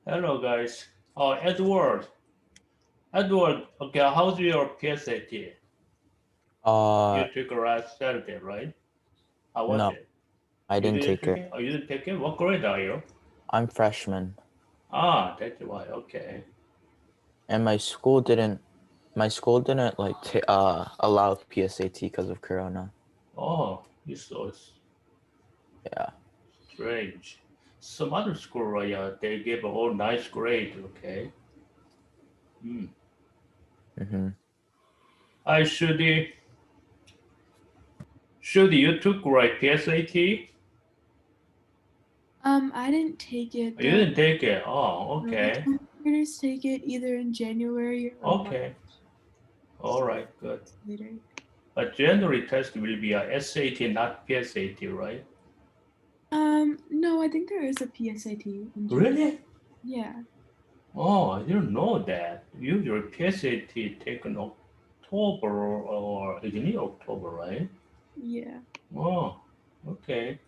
Hello, guys. Oh, Edward. Edward, okay, how's your PSAT? Uh, You took it last Saturday, right? How was no, it? I You didn't didn't take take it. it? Oh, you didn't take it? What grade are you? I'm freshman, Ah, that's why. Okay. and my school didn't like allow PSAT because of Corona. Oh, it's so Yeah. strange. Some other school, right, they give a whole nice grade, okay? Hmm. Mm-hmm. I should you took right PSAT? I didn't take it You though. didn't take it. Oh, No, my okay. computers take it either in January or March, Okay. All so right, good. it's later. But January test will be a SAT, not PSAT, right? No, I think there is a PSAT in January. Really? Yeah. Oh, I didn't know that. Usually PSAT taken October or beginning October, right? Yeah. Oh, okay.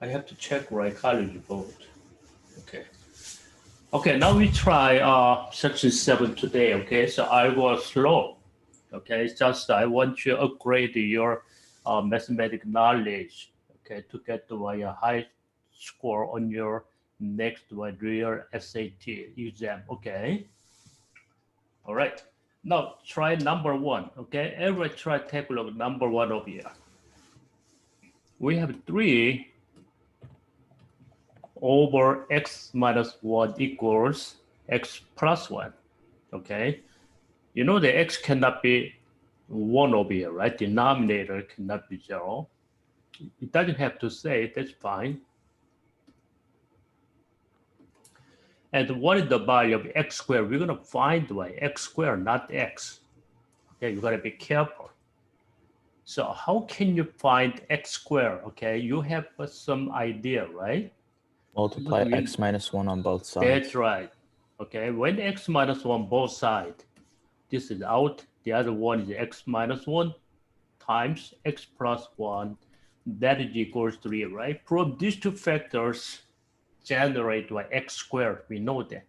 I have to check right college vote. Okay. Okay, now we try section 7 today, okay? So I was slow, okay? It's just I want to upgrade your mathematical knowledge, okay, to get to a high score on your next real SAT exam, okay? All right. Now try number one, okay? Everybody try take a look at number one over here. We have 3 over x minus 1 equals x plus 1, okay? You know the x cannot be 1 over here, right? Denominator cannot be 0. It doesn't have to say it, that's fine. And what is the value of x squared? We're going to find by x squared, not x. Okay, you got to be careful. So how can you find x squared? Okay, you have some idea, right? Look, Multiply x minus 1 on both that's sides. right. Okay, when x minus 1 both sides, this is out. The other one is x minus 1 times x plus 1. That is equals 3, right? From these two factors generate by x squared. We know that.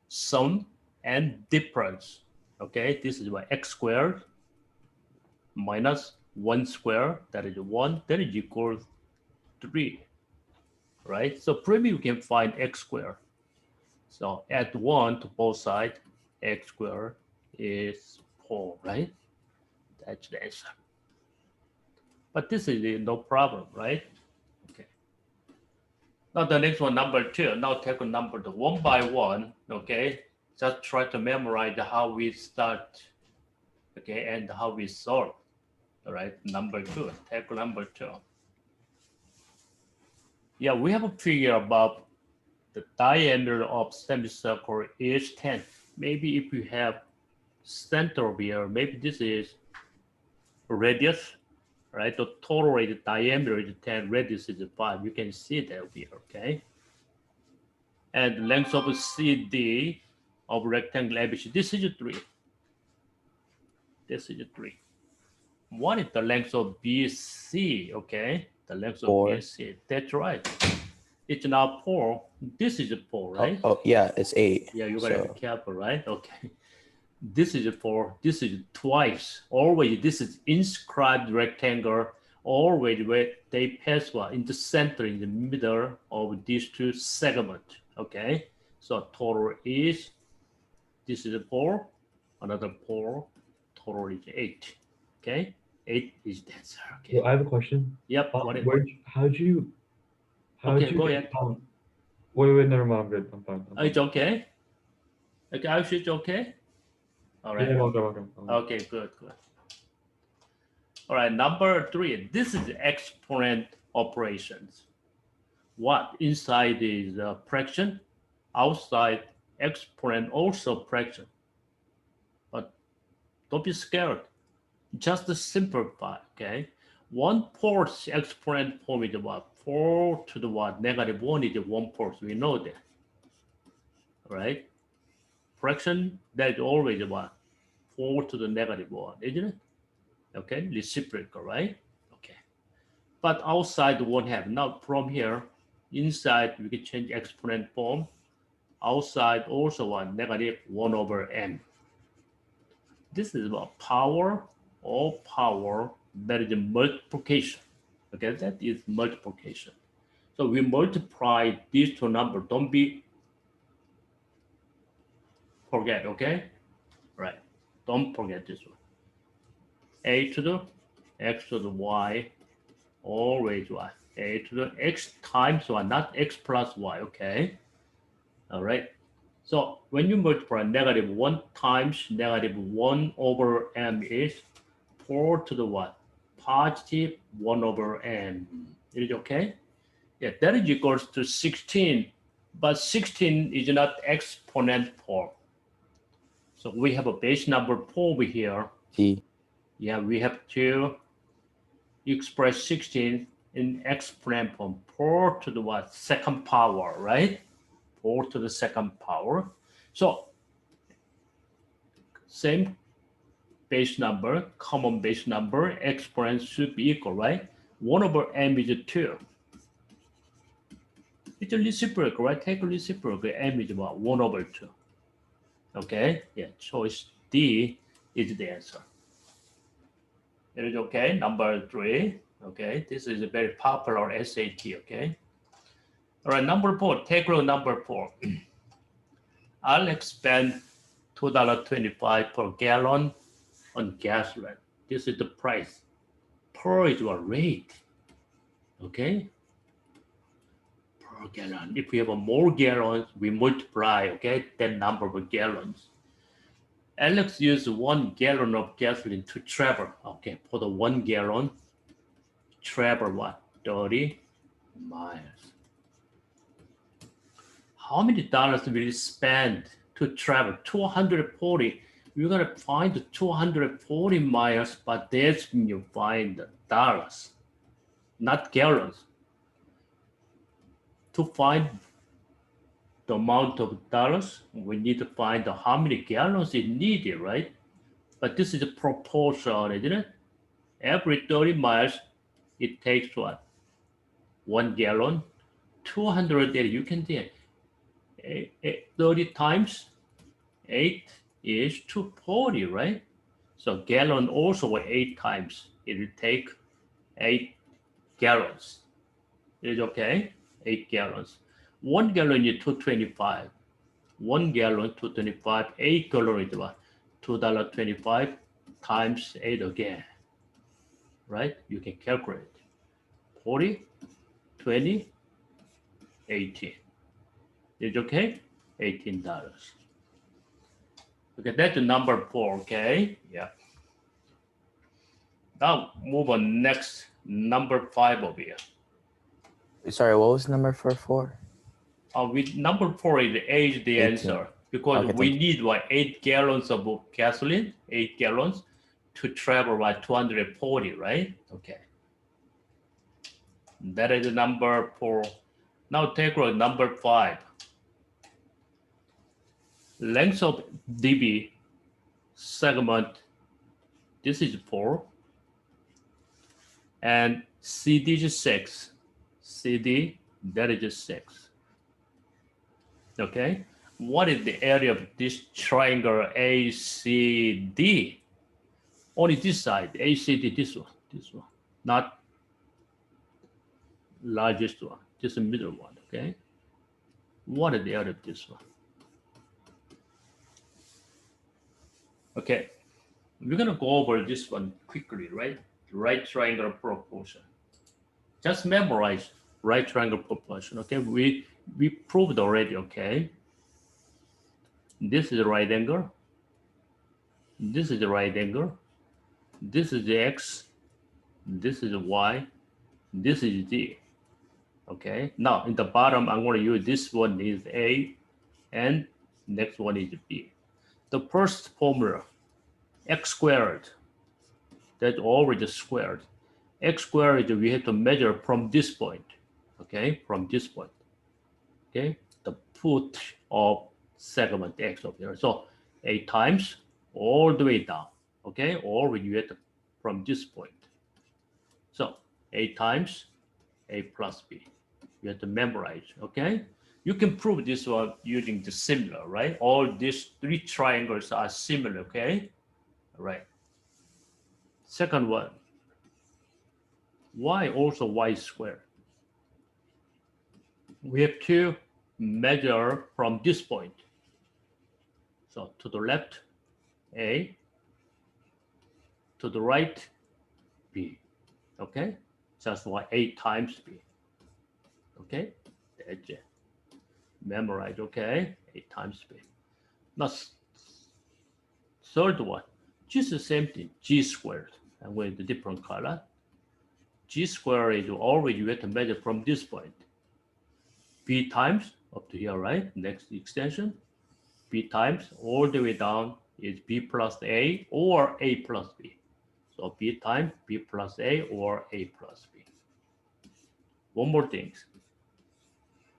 Sum and difference. Okay, this is by x squared minus 1 squared. That is 1. That is equals 3, right? So probably you can find x squared. So add 1 to both sides. X squared is 4, right? That's the answer. But this is no problem, right? Okay. Now the next one, number 2. Now take a number one by one, okay? Just try to memorize how we start, okay, and how we solve. All right, number 2. Take number 2. Yeah, we have a figure about the diameter of semicircle is 10. Maybe if you have center here, maybe this is radius, right? The total radius diameter is 10, radius is 5. You can see that here, okay? And length of CD of rectangle ABC, this is 3. This is 3. What is the length of BC, okay? The length of 4. BC, that's right. It's now 4. This is 4, Oh, right? oh yeah, it's 8. Yeah, you gotta be So careful, right? Okay. This is 4. This is twice. Always, this is inscribed rectangle. Always where they pass in the center, in the middle of these two segments. Okay. So total is, this is 4, another 4, total is 8. Okay. 8 is the answer. Okay. Well, I have a question. Yep. What it? How'd Okay. you Go get ahead. wait, never mind, I'm good. I'm fine. I'm It's fine. okay. Okay. I should okay. All Yeah, right. I'm good. Okay. Good. Good. All right, number 3. This is exponent operations. What inside is a fraction, outside exponent also fraction. But don't be scared. Just simplify. Okay. 1/4 exponent form is what? 4 to the what? Negative 1 is 1/4. We know that, right? Fraction that is always what? 4 to the negative 1, isn't it? Okay, reciprocal, right? Okay. But outside won't have. Now from here, inside we can change exponent form. outside also one negative 1 over m. This is about power or power that is a multiplication. Okay, that is multiplication. So we multiply these two numbers. Don't be forget, okay? Right. Don't forget this one. A to the x to the y, always y. A to the x times y, not x plus y, okay? All right. So when you multiply negative 1 times negative 1 over m is 4 to the what? Positive 1 over m. Is it okay? Yeah, that is equals to 16, but 16 is not exponent form. So we have a base number 4 over here. T. Yeah, we have to express 16 in exponent form, 4 to the what? Second power, right? 4 to the second power. So same base number, common base number, exponent should be equal, right? 1 over m is 2. It's a reciprocal, right? Take a reciprocal, m is about 1 over 2. Okay, yeah, choice D is the answer. It is okay, number 3. Okay, this is a very popular SAT, okay? All right, number 4, take row number 4. Alex spent $2.25 per gallon on gasoline. This is the price. Per is a rate, okay? Per gallon. If we have more gallons, we multiply, okay, that number of gallons. Alex used 1 gallon of gasoline to travel. Okay, for the 1 gallon, travel what? 30 miles. How many dollars will you spend to travel? 240. You're gonna find 240 miles, but that's when you find dollars, not gallons. To find the amount of dollars, we need to find how many gallons is needed, right? But this is a proportion, isn't it? Every 30 miles, it takes what? 1 gallon, 200, you can say 30 times 8 is 240, right? So gallon also 8 times. It will take 8 gallons. Is it okay? 8 gallons. 1 gallon is 225. 1 gallon 225. 8 gallon is what? $2.25 times 8 again. Right? You can calculate. 40, 20, 18. Is it okay? $18. Okay, that's the number 4, okay? Yeah. Now move on next, number 5 over here. Sorry, what was number for 4? With number 4 is the 18. answer because Okay, we need what 8 gallons of gasoline, 8 gallons to travel by 240, right? Okay. That is the number 4. Now take row number 5. Length of DB segment, this is 4. And CD is 6. CD, that is 6. Okay. What is the area of this triangle ACD? Only this side, ACD, this one, not largest one, just the middle one, okay? What is the area of this one? Okay, we're gonna go over this one quickly, right? Right triangle proportion. Just memorize right triangle proportion, okay? We proved already, okay? This is the right angle. This is the right angle. This is the X. This is the Y. This is Z. Okay. Now in the bottom, I'm going to use this one is A, and next one is B. The first formula, x squared. That's already squared. X squared we have to measure from this point. Okay, from this point. Okay, the foot of segment X over here. So A times all the way down. Okay, or you have to from this point. So A times A plus B. You have to memorize. Okay. You can prove this one using the similar, right? All these three triangles are similar, okay? All right. Second one, y also y squared. We have to measure from this point. So to the left, A, to the right, B, okay? Just like A times B, okay? That's it. Memorize, okay? A times B. Now, third one, just the same thing, G squared, and with the different color. G squared is always you have to measure from this point. B times up to here, right? Next extension, B times all the way down is B plus A or A plus B. So B times B plus A or A plus B. One more thing.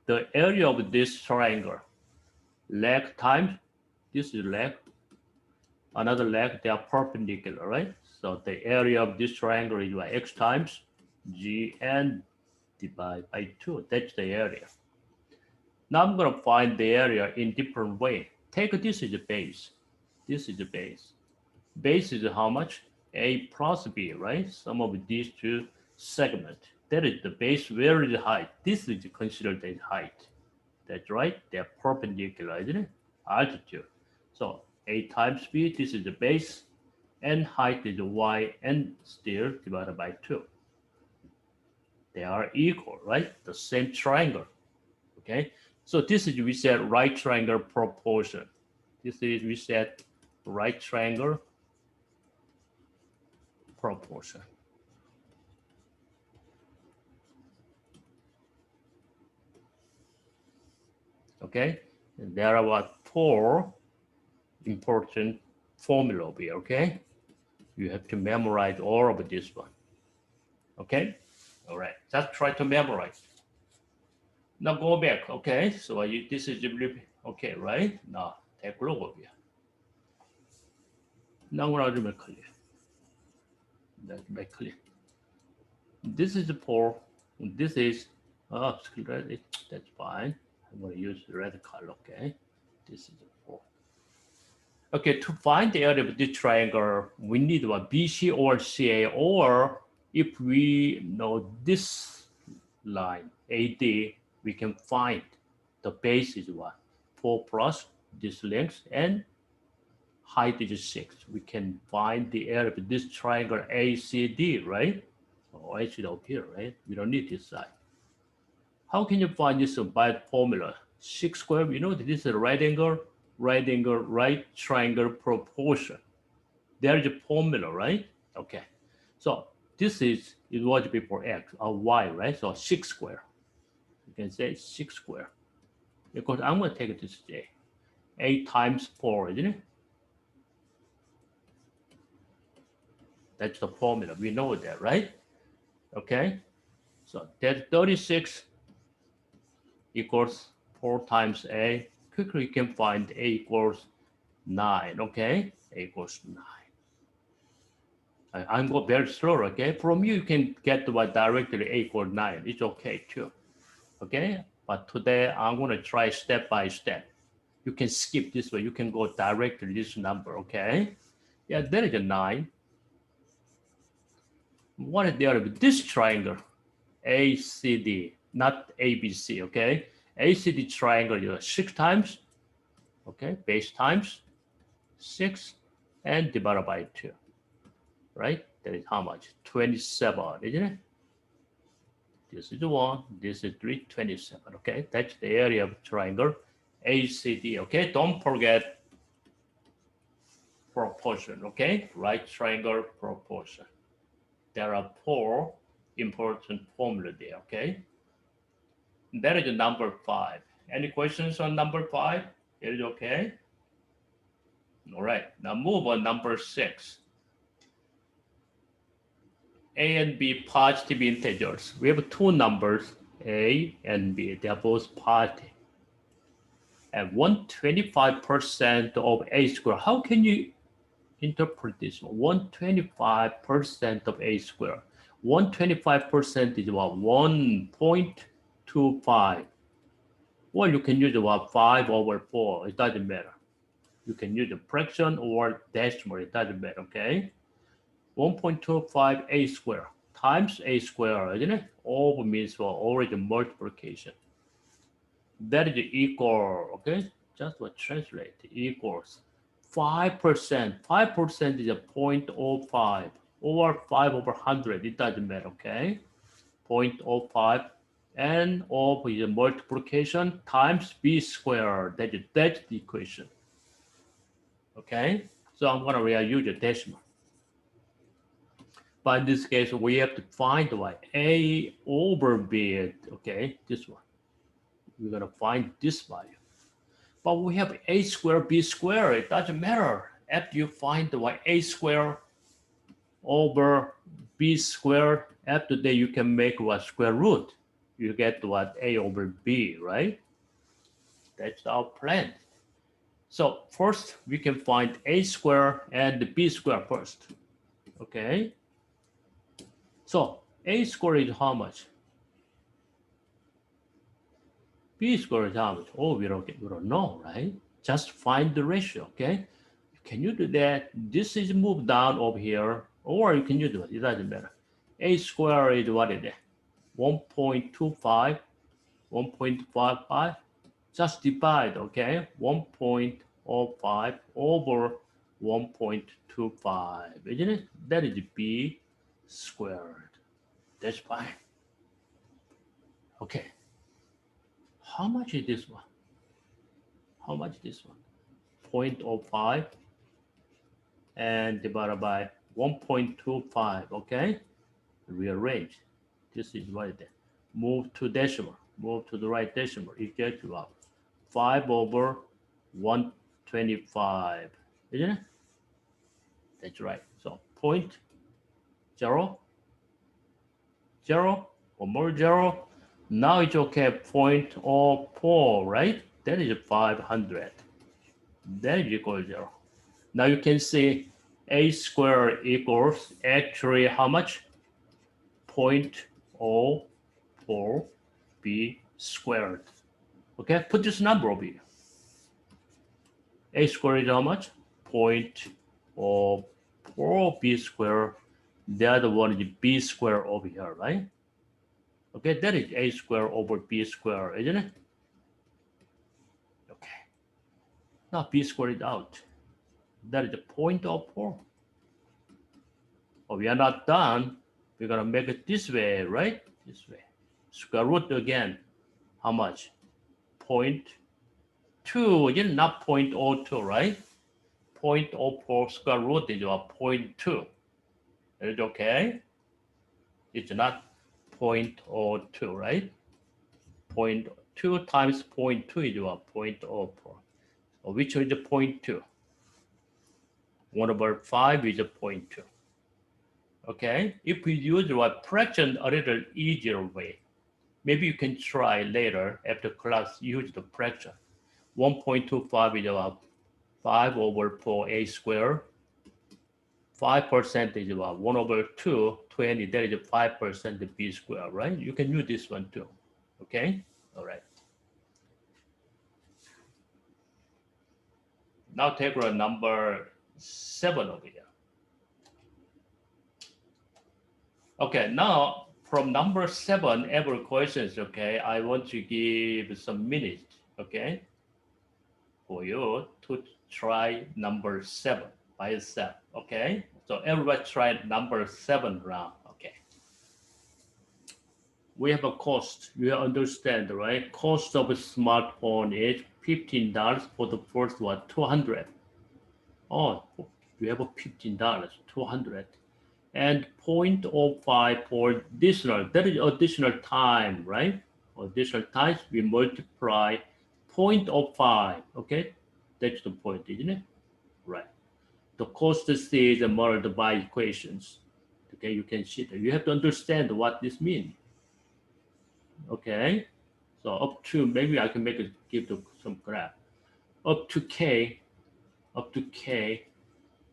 The area of this triangle, leg times, this is leg, another leg, they are perpendicular, right? So the area of this triangle is by x times G and divided by 2. That's the area. Now I'm going to find the area in different way. Take this is the base. This is the base. Base is how much? A plus B, right? Sum of these two segments. That is the base. Where is the height? This is considered as height. That's right. They're perpendicular, isn't it? Altitude. So A times B, this is the base, and height is y, and still divided by 2. They are equal, right? The same triangle. Okay. So this is, we said, right triangle proportion. This is, we said, right triangle proportion. Okay. And there are what 4 important formula here. Okay. You have to memorize all of this one. Okay. All right. Just try to memorize. Now go back, okay? So this is okay, right? Now take a look over here. Now I'm going to make clear. Let's make clear. This is the 4. This is that's fine. I'm going to use the red color, okay? This is the 4. Okay, to find the area of this triangle, we need one BC or CA, or if we know this line AD, we can find the base is what? 4 plus this length and height is 6. We can find the area of this triangle ACD, right? Oh, actually up here, right? We don't need this side. How can you find this by formula? 6 squared, you know this is a right angle, right triangle proportion. There is a formula, right? Okay. So this is it was before x or y, right? So 6 squared. You can say 6 squared. Because I'm going to take this J. 8 times 4, isn't it? That's the formula. We know that, right? Okay. So that 36 equals 4 times A. Quickly you can find A equals 9, okay? A equals 9. I'm going very slow, okay? From you can get what directly A equals 9. It's okay too, okay? But today I'm going to try step by step. You can skip this way. You can go directly to this number, okay? Yeah, there is a 9. What is the other? This triangle, ACD, not ABC, okay? ACD triangle is 6 times, okay? Base times 6 and divided by 2, right? That is how much? 27, isn't it? This is 1, this is 3, 27, okay? That's the area of triangle ACD, okay? Don't forget proportion, okay? Right triangle proportion. There are 4 important formula there, okay? That is number 5. Any questions on number 5? It is okay? All right, now move on number 6. A and B positive integers. We have 2 numbers, A and B. They are both positive. And 125% of A squared. How can you interpret this? 125% of A squared. 125% is what? 1.25. Or you can use what 5/4. It doesn't matter. You can use a fraction or decimal. It doesn't matter. Okay. 1.25 a squared times a squared, isn't it? Over means for already multiplication. That is equal. Okay. Just what translate equals 5%. 5% is a 0.05 or 5/100. It doesn't matter. Okay. 0.05 and of is a multiplication times b squared. That's the equation. Okay, so I'm gonna use a decimal. But in this case, we have to find what a over b. Okay, this one. We're gonna find this value. But we have a squared b squared. It doesn't matter. After you find what a squared over b squared, after that you can make what square root. You get what a over b, right? That's our plan. So first we can find a squared and b squared first. Okay. So a squared is how much? B squared is how much? Oh, we don't know, right? Just find the ratio. Okay. Can you do that? This is moved down over here, or you can do it. It doesn't matter. A squared is what is it? 1.25, 1.55. Just divide, okay? 1.05 over 1.25, isn't it? That is b squared. That's fine. Okay. How much is this one? How much is this one? 0.05 and divided by 1.25, okay? Rearrange. This is what it is. Move to decimal. Move to the right decimal. It gets you up. 5 over 125. Isn't it? That's right. So 0.0, 0, one more 0. Now it's okay. 0.04, right? That is 500. That is equal to 0. Now you can see a squared equals actually how much? 0.04 b squared. Okay, put this number over here. A squared is how much? 0.04 b squared. The other one is b squared over here, right? Okay, that is a squared over b squared, isn't it? Okay. Now b squared is out. That is a 0.04. But we are not done. We're gonna make it this way, right? This way. Square root again. How much? 0.2, again, not 0.02, right? 0.04 square root is 0.2. Is it okay? It's not 0.02, right? 0.2 times 0.2 is 0.04. Which is 0.2? 1/5 is 0.2. Okay, if we use what fraction a little easier way, maybe you can try later after class use the fraction. 1.25 is about 5/4 a squared. 5% is about 1/2, 20, that is 5% b squared, right? You can use this one too. Okay, all right. Now take row number 7 over here. Okay, now from number 7, every questions, okay, I want to give some minutes, okay, for you to try number 7 by yourself, okay? So everybody try number 7 round, okay? We have a cost, you understand, right? Cost of a smartphone is $15 for the first one, 200. Oh, you have a $15, 200. And 0.05 for additional, that is additional time, right? Additional times we multiply 0.05, okay? That's the point, isn't it? Right. The cost C is multiplied by equations. Okay, you can see that. You have to understand what this means. Okay, so up to, maybe I can make it, give some graph. Up to K,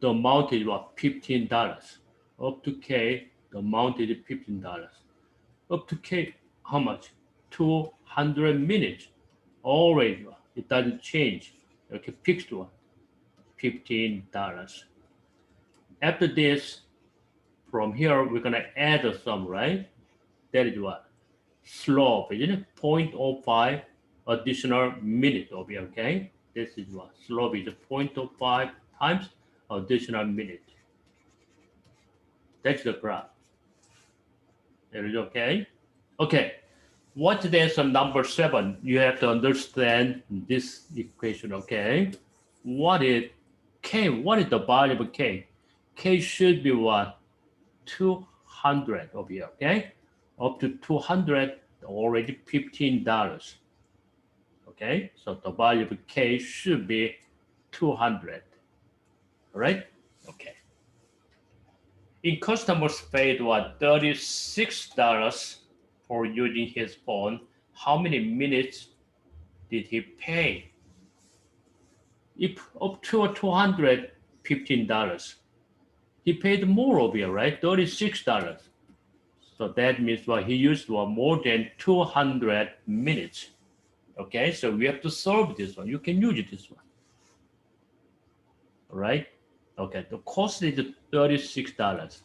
the amount is what, $15. Up to K, the amount is $15. Up to K, how much? 200 minutes. Always, it doesn't change. Okay, fixed one, $15. After this, from here, we're gonna add a sum, right? That is what? Slope, isn't it? 0.05 additional minute over here, okay? This is what? Slope is 0.05 times additional minute. That's the graph. That is okay? Okay. What's the answer number 7? You have to understand this equation, okay? What is K? What is the value of K? K should be what? 200 over here, okay? Up to 200, already $15. Okay, so the value of K should be 200. All right? Okay. In customers paid what? $36 for using his phone. How many minutes did he pay? If up to $215, he paid more over here, right? $36. So that means what he used was more than 200 minutes. Okay, so we have to solve this one. You can use this one. All right? Okay, the cost is $36.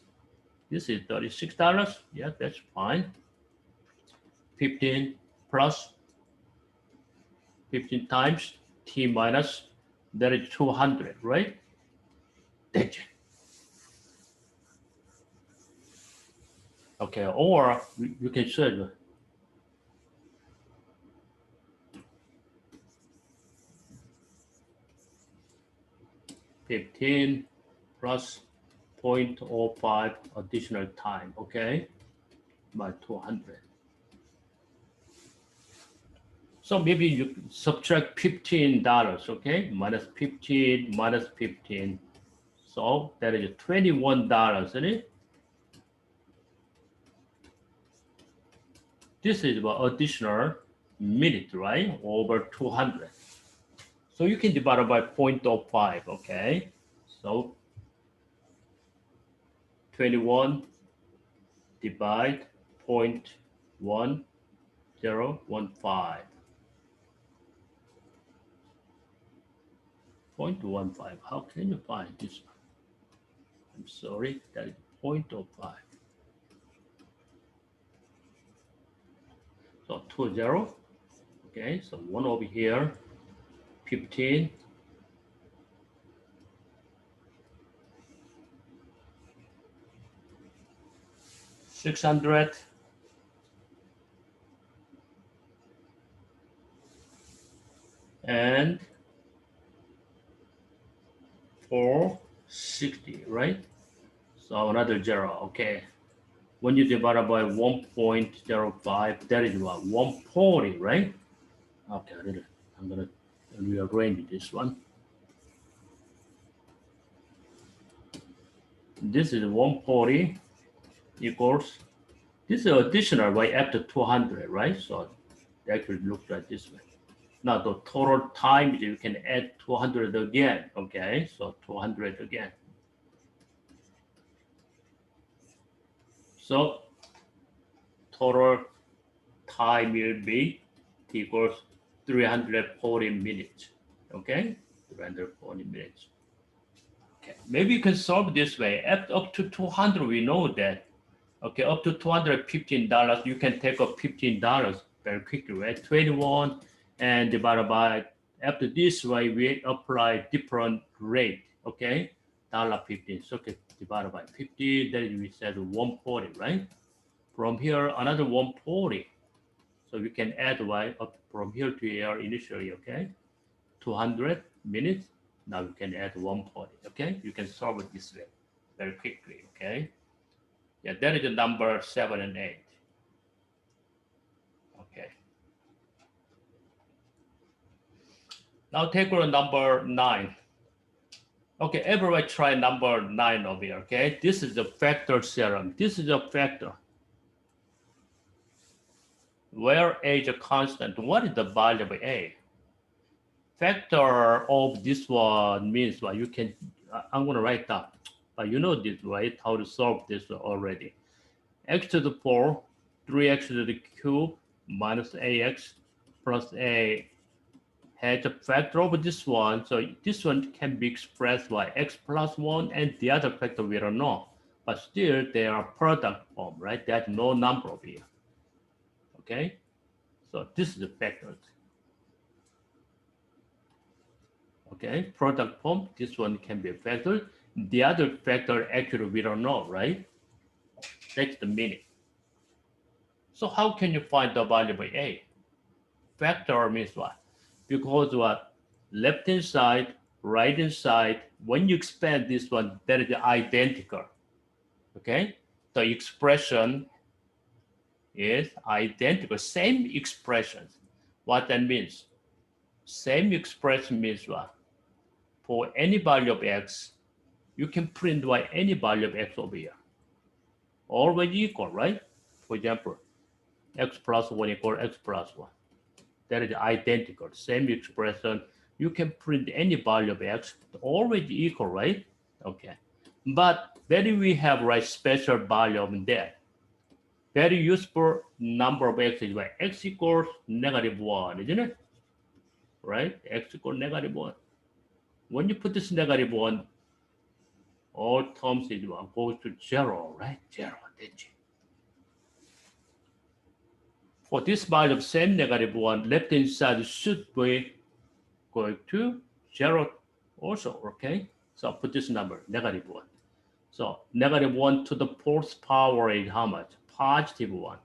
This is $36. Yeah, that's fine. 15 plus 15 times t minus, that is 200, right? That's it. Okay, or you can solve 15 plus 0.05 additional time, okay, by 200. So maybe you subtract $15, okay, minus 15 minus 15. So that is $21, isn't it? This is about additional minute, right, over 200. So you can divide it by 0.05, okay? So 21 divide 0.1015. 0.15, how can you find this one? I'm sorry, that is 0.05. So 20, okay, so 1 over here, 15, 600, and 460, right? So another 0, okay. When you divide by 1.05, that is what? 140, right? Okay, I'm gonna rearrange this one. This is 140 equals, this is additional right after 200, right? So it actually looks like this way. Now the total time, you can add 200 again, okay? So 200 again. So total time will be equals 340 minutes, okay? 340 minutes. Okay, maybe you can solve this way. Up to 200, we know that. Okay, up to $215, you can take up $15 very quickly, right? 21 and divided by, after this way, we apply different rate, okay? $15, so okay, divided by 50, then we said 140, right? From here, another 140. So we can add y up from here to here initially, okay? 200 minutes. Now we can add 140, okay? You can solve it this way very quickly, okay? Yeah, that is the number 7 and 8. Okay. Now take on number 9. Okay, everybody try number 9 over here, okay? This is the factor theorem. This is a factor. Where a is a constant, what is the value of a? Factor of this one means what you can, I'm gonna write down, but you know this, right? How to solve this already. X to the 4, 3x to the cube minus ax plus a has a factor over this one. So this one can be expressed by x plus 1 and the other factor we don't know. But still, they are product form, right? There's no number over here. Okay? So this is the factors. Okay, product form, this one can be a factor. The other factor, actually, we don't know, right? That's the meaning. So how can you find the value of A? Factor means what? Because what? Left-hand side, right-hand side, when you expand this one, that is identical. Okay? The expression is identical, same expressions. What that means? Same expression means what? For any value of x, you can print by any value of x over here. Always equal, right? For example, x plus 1 equals x plus 1. That is identical, same expression. You can print any value of x, always equal, right? Okay. But then we have right special value of that. Very useful number of x is by x equals -1, isn't it? Right? X equals -1. When you put this -1, all terms is one goes to 0, right? 0, that's it. For this value of same -1, left-hand side should be going to 0 also, okay? So put this number, -1. So -1 to the fourth power is how much? +1.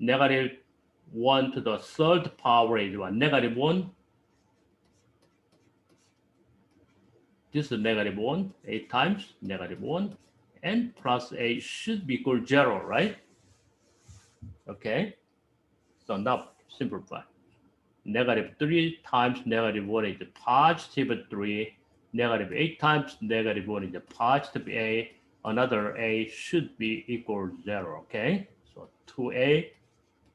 -1 to the third power is what? -1. This is -1, 8 times -1, and plus 8 should be equal to 0, right? Okay, so now simplify. -3 times -1 is +3. -8 times -1 is +8. Another a should be equal to 0, okay? So 2a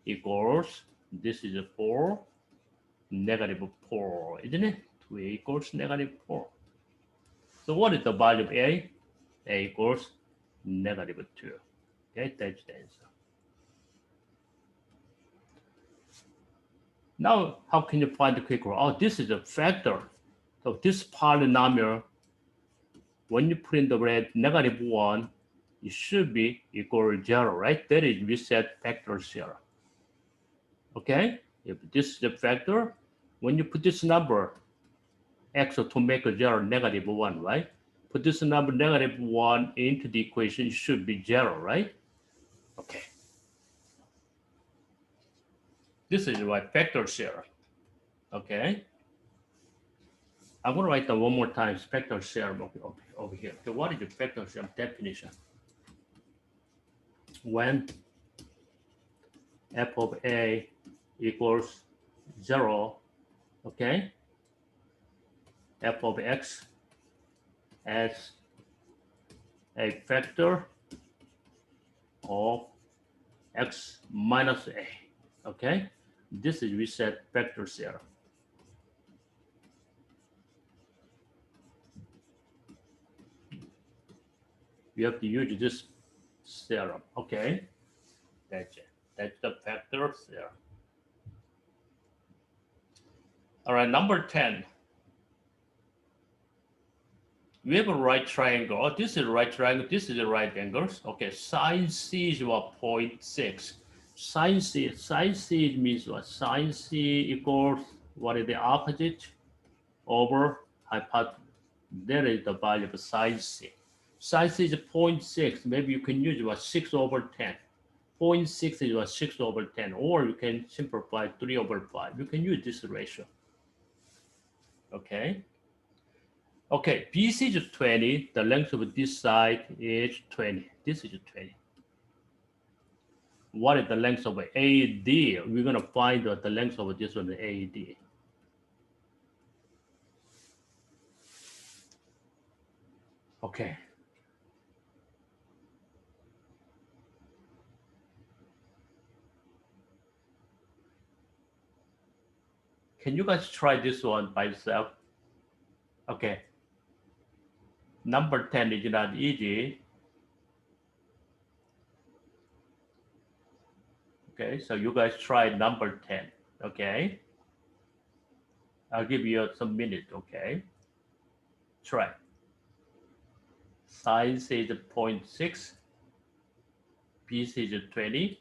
equals, this is a 4, -4, isn't it? 2a equals -4. So what is the value of a? A equals -2. Okay, that's the answer. Now, how can you find the quick rule? Oh, this is a factor. So this polynomial, when you put in the red -1, it should be equal to 0, right? That is, we set factor 0. Okay? If this is the factor, when you put this number, x to make a 0, -1, right? Put this number -1 into the equation, it should be 0, right? Okay. This is why factor 0. Okay. I'm going to write down one more time factor theorem over here. Okay, what is the factor theorem definition? When f of a equals 0, okay, f of x as a factor of x minus a, okay? This is we said factor theorem. You have to use this theorem, okay? That's it. That's the factor theorem. All right, number 10. We have a right triangle. Oh, this is a right triangle. This is a right angle. Okay, sine c is what? 0.6. Sine c means what? Sine c equals what is the opposite over hypotenuse. That is the value of sine c. Sine c is 0.6. Maybe you can use what? 6 over 10. 0.6 is what? 6 over 10. Or you can simplify 3 over 5. You can use this ratio. Okay. Okay, BC is 20. The length of this side is 20. This is 20. What is the length of AD? We're going to find the length of this one, AD. Okay. Can you guys try this one by yourself? Okay. Number 10 is not easy. Okay, so you guys try number 10, okay? I'll give you some minute, okay? Try. Sine is 0.6, BC is 20.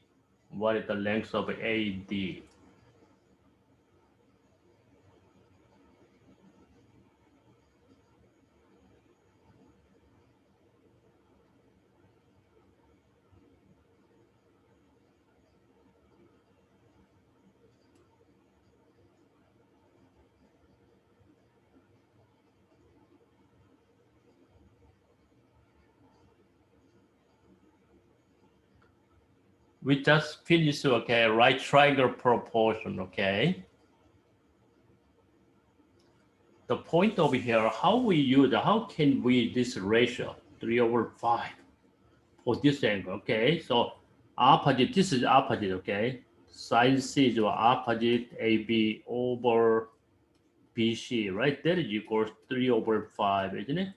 What is the length of AD? We just finished, okay, right triangle proportion, okay? The point over here, how can we this ratio, 3/5 for this angle, okay? So opposite, this is opposite, okay? Sine C is opposite AB over BC, right? That is equals 3/5, isn't it?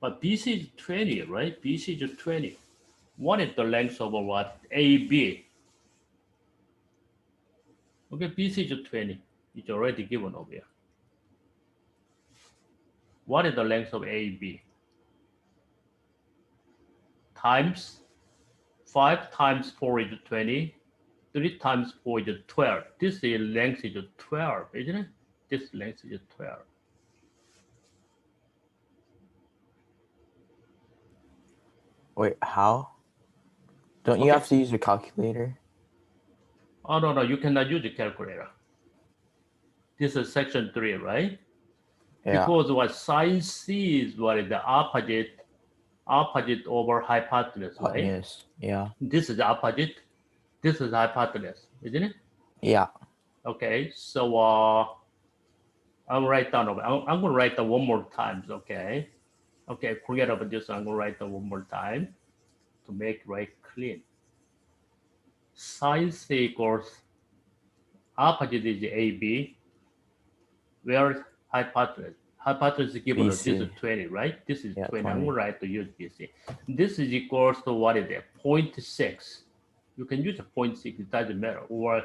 But BC is 20, right? BC is 20. What is the length of what? AB. Okay, BC is 20. It's already given over here. What is the length of AB? Times 5 times 4 is 20. 3 times 4 is 12. This length is 12, isn't it? This length is 12. Wait, how? Don't you have to use a calculator? Oh, no, you cannot use the calculator. This is section 3, right? Yeah. Because what sine C is what is the opposite over hypotenuse, right? Yes. Yeah. This is opposite. This is hypotenuse, isn't it? Yeah. Okay, so I'll write down. I'm going to write down one more time, okay? Okay, forget about this. I'm going to write down one more time to make it clean. Sine C equals opposite is AB, where hypotenuse. Hypotenuse is given us, this is 20, right? This is 20. I'm going to write to use BC. This is equals to what is it? 0.6. You can use a 0.6, it doesn't matter, or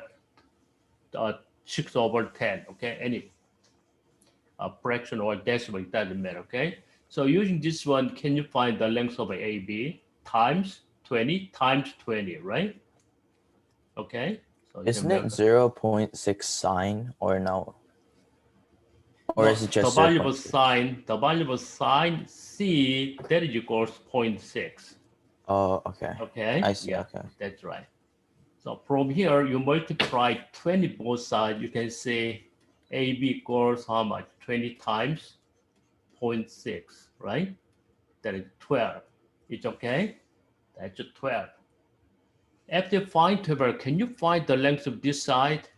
6/10, okay? Any fraction or decimal, it doesn't matter, okay? So using this one, can you find the length of AB times 20 times 20, right? Okay. So isn't it 0.6 sine or no? Or no, is it just the variable sine C, that is equals 0.6. Oh, okay. Okay. I see. Yeah, okay. that's right. So from here, you multiply 20 both sides. You can say AB equals how much? 20 times 0.6, right? That is 12. It's okay? That's 12. After you find 12, can you find the length of this side?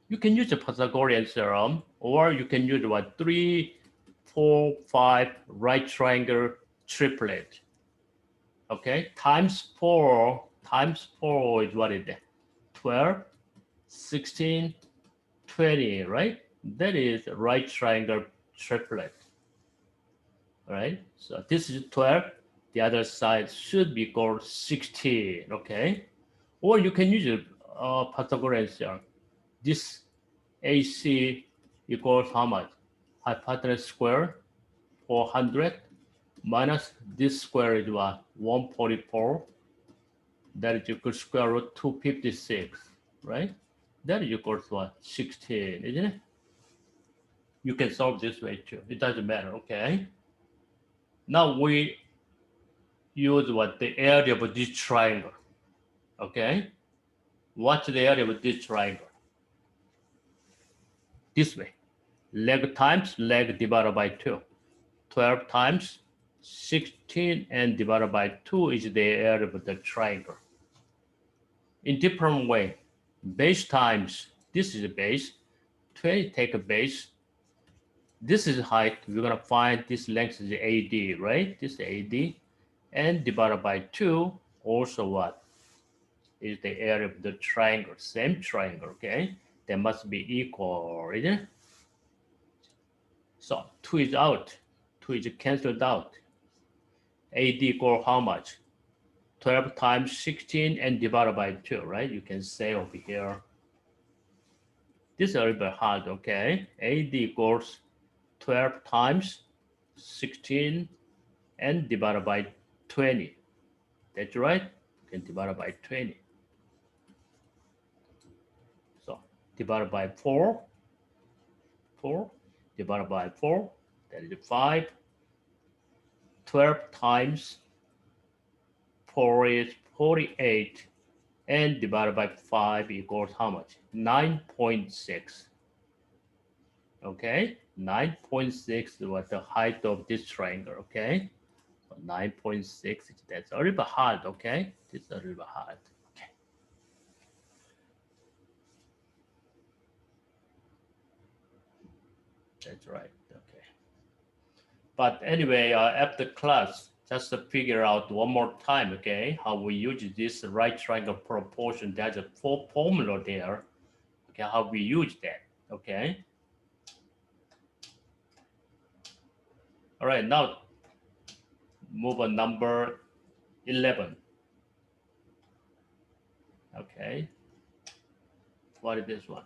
You can use the Pythagorean theorem, or you can use what? 3, 4, 5 right triangle triplet. Okay, times 4 is what is that? 12, 16, 20, right? That is a right triangle triplet. All right, so this is 12. The other side should be called 16, okay? Or you can use a Pythagorean theorem. This AC equals how much? Hypotenuse square, 400, minus this square is what? 144. That is equal to square root 256, right? That is equal to what? 16, isn't it? You can solve this way too. It doesn't matter, okay? Now we use what? The area of this triangle, okay? What's the area of this triangle? This way. Leg times leg divided by 2. 12 times 16 and divided by 2 is the area of the triangle. In different way, base times, this is the base, 20 take a base, this is height, we're gonna find this length is AD, right? This is AD, and divided by 2, also what? Is the area of the triangle, same triangle, okay? They must be equal, isn't it? So 2 is out, 2 is cancelled out. AD equal how much? 12 times 16 and divided by 2, right? You can say over here. This is a little bit hard, okay? AD equals 12 times 16 and divided by 20. That's right. You can divide it by 20. So divided by 4, divided by 4, that is 5. 12 times 4 is 48, and divided by 5 equals how much? 9.6. Okay, 9.6 was the height of this triangle, okay? So 9.6, that's a little bit hard, okay? This is a little bit hard, okay? That's right, okay. But anyway, after class, just to figure out one more time, okay, how we use this right triangle proportion. There's a formula there, okay, how we use that, okay? All right, now move on number 11. Okay, what is this one?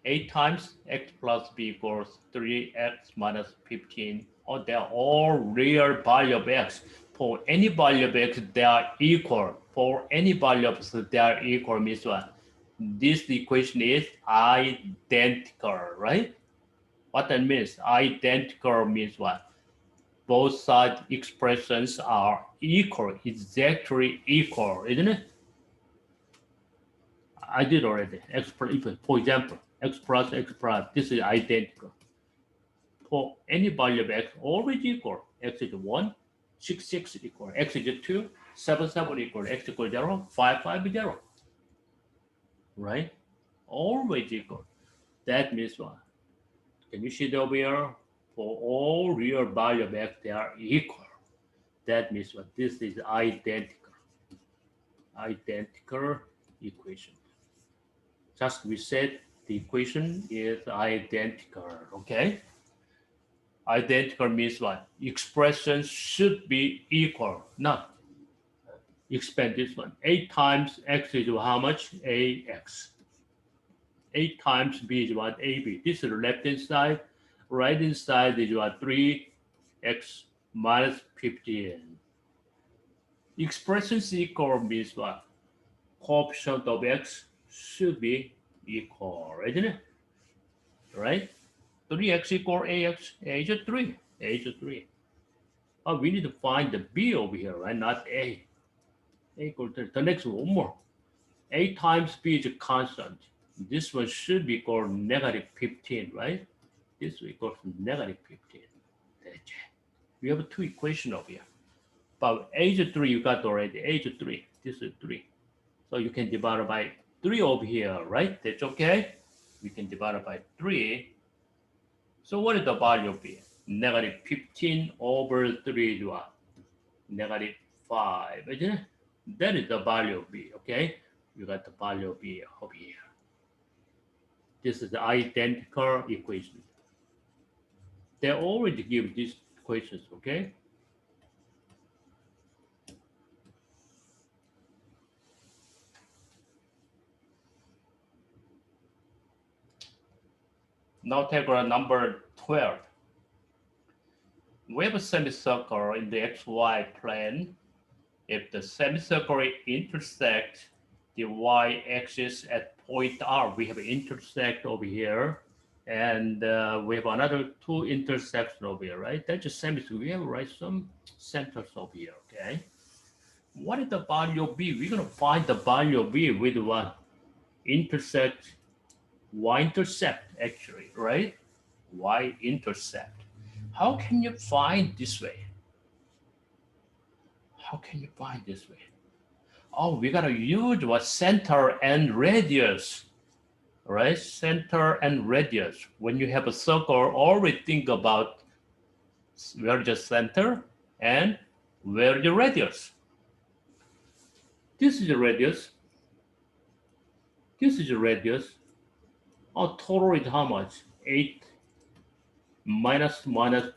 8 times x plus b equals 3x minus 15. Oh, they're all real value of x. For any value of x, they are equal. For any value of x, they are equal means what? This equation is identical, right? What that means? Identical means what? Both side expressions are equal, exactly equal, isn't it? I did already. For example, x plus, this is identical. For any value of x, always equal. X is 1, 6, 6 equal. X is 2, 7, 7 equal. X equals 0, 5, 5 0. Right? Always equal. That means what? Can you see it over here? For all real value of x, they are equal. That means what? This is identical. Identical equation. Just we said the equation is identical, okay? Identical means what? Expressions should be equal, not expand this one. 8 times x is how much? Ax. 8 times b is what? AB. This is the left hand side. Right hand side is what? 3x minus 15. Expressions equal means what? Coefficient of x should be equal, isn't it? Right? 3x equal ax, a is 3, a is 3. Oh, we need to find the b over here, right? Not a. A equal to the next one more. 8 times b is a constant. This one should be equal negative 15, right? This will equal to negative 15. We have 2 equations over here. But a is 3, you got already. A is 3. This is 3. So you can divide it by 3 over here, right? That's okay. We can divide it by 3. So what is the value of b? Negative 15 over 3 is what? Negative 5, isn't it? That is the value of b, okay? You got the value of b over here. This is the identical equation. They already give these equations, okay? Now take number 12. We have a semicircle in the xy plane. If the semicircle intersects the y-axis at point R, we have an intersect over here, and we have another 2 intersections over here, right? That's a semicircle. We have some centers over here, okay? What is the value of b? We're gonna find the value of b with what? Intersect, y-intercept actually, right? Y-intercept. How can you find this way? How can you find this way? Oh, we gotta use what? Center and radius, right? Center and radius. When you have a circle, always think about where the center and where the radius. This is the radius. This is the radius. Our total is how much? 8 minus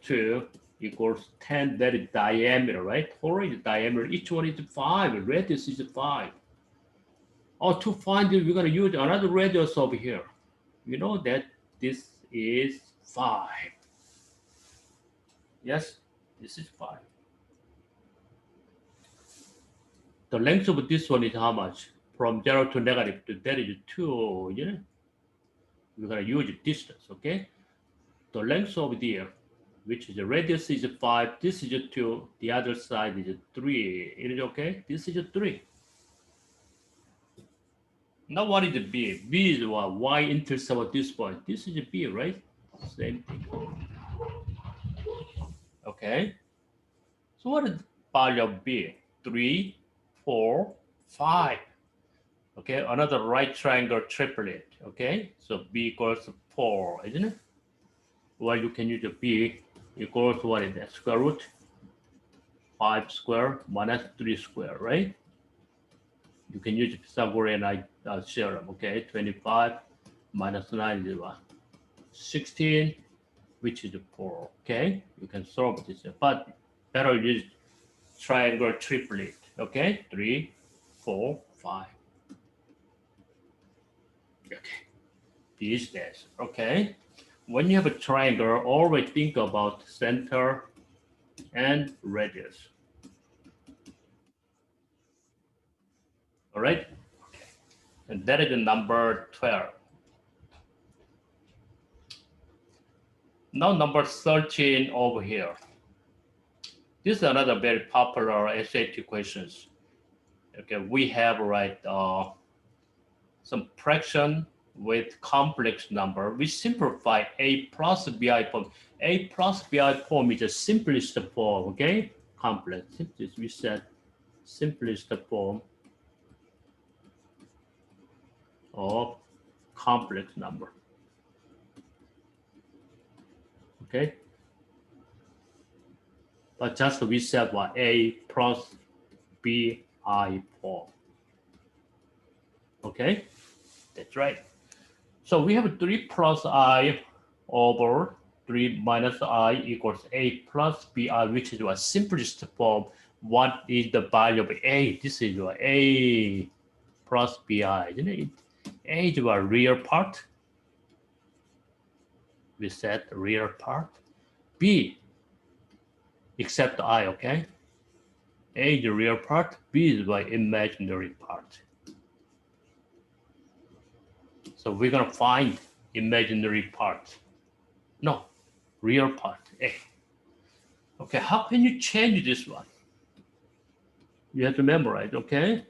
2 equals 10, that is diameter, right? Torus is diameter, each one is 5, radius is 5. Or to find it, we're going to use another radius over here. You know that this is 5. Yes, this is 5. The length of this one is how much? From 0 to negative, that is 2, you know? We're going to use distance, okay? The length of there, which is the radius is 5, this is 2, the other side is 3. It is okay? This is 3. Now what is the B? B is what? Y-intercept at this point. This is B, right? Same thing. Okay. So what is the value of B? 3, 4, 5. Okay, another right triangle triplet. Okay, so B equals 4, isn't it? Well, you can use the B equals what is that? Square root 5 square minus 3 square, right? You can use Pythagorean theorem. Okay, 25 minus 9 is what? 16, which is 4. Okay, you can solve this, but better use triangle triplet. Okay, 3, 4, 5. Okay, these days. Okay, when you have a triangle, always think about center and radius. All right, okay. And that is the number 12. Now number 13 over here. This is another very popular SAT questions. Okay, we have some fraction with complex number. We simplify A plus BI form. A plus BI form is the simplest form, okay? Complex, we said simplest form of complex number. Okay? But just we said what? A plus BI form. Okay? That's right. So we have 3 plus I over 3 minus I equals A plus BI, which is our simplest form. What is the value of A? This is your A plus BI, isn't it? A is our real part. We said real part. B, except I, okay? A is the real part, B is my imaginary part. So we're gonna find imaginary part. No, real part, A. Okay, how can you change this one? You have to memorize, okay?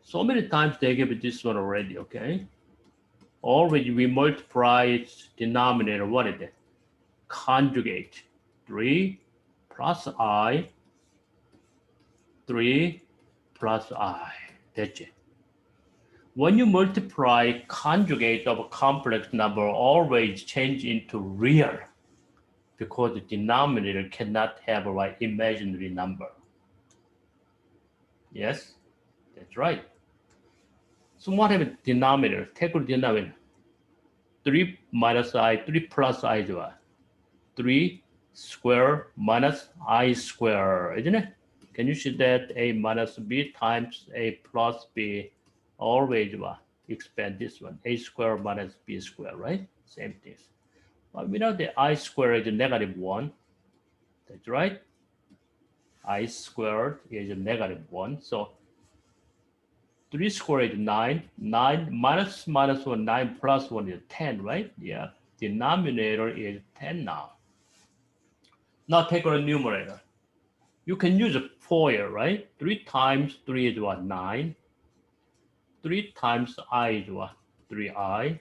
So many times they give it this one already, okay? Already we multiply its denominator, what is it? Conjugate, 3 plus I, 3 plus I, that's it. When you multiply conjugate of a complex number, always change into real because the denominator cannot have a imaginary number. Yes, that's right. So what have a denominator? Take a denominator. 3 minus I, 3 plus I is what? 3 square minus I square, isn't it? Can you see that A minus B times A plus B always expand this one, A squared minus B squared, right? Same things. But without the I squared is -1. That's right. I squared is -1. So 3 squared is 9. 9 minus 1, 9 plus 1 is 10, right? Yeah. Denominator is 10 now. Now take a numerator. You can use a FOIL, right? 3 times 3 is what? 9. 3 times I is what? 3I.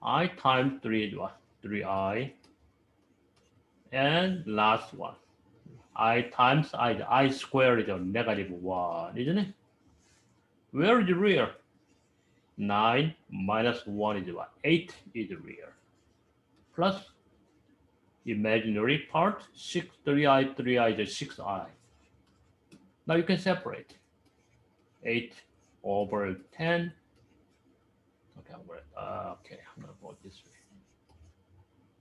I times 3 is what? 3I. And last one. I times I squared is a -1, isn't it? Where is the real? 9 minus 1 is what? 8 is the real. Plus imaginary part, 6, 3I, 3I is 6I. Now you can separate. 8 over 10. Okay, I'm gonna go this way.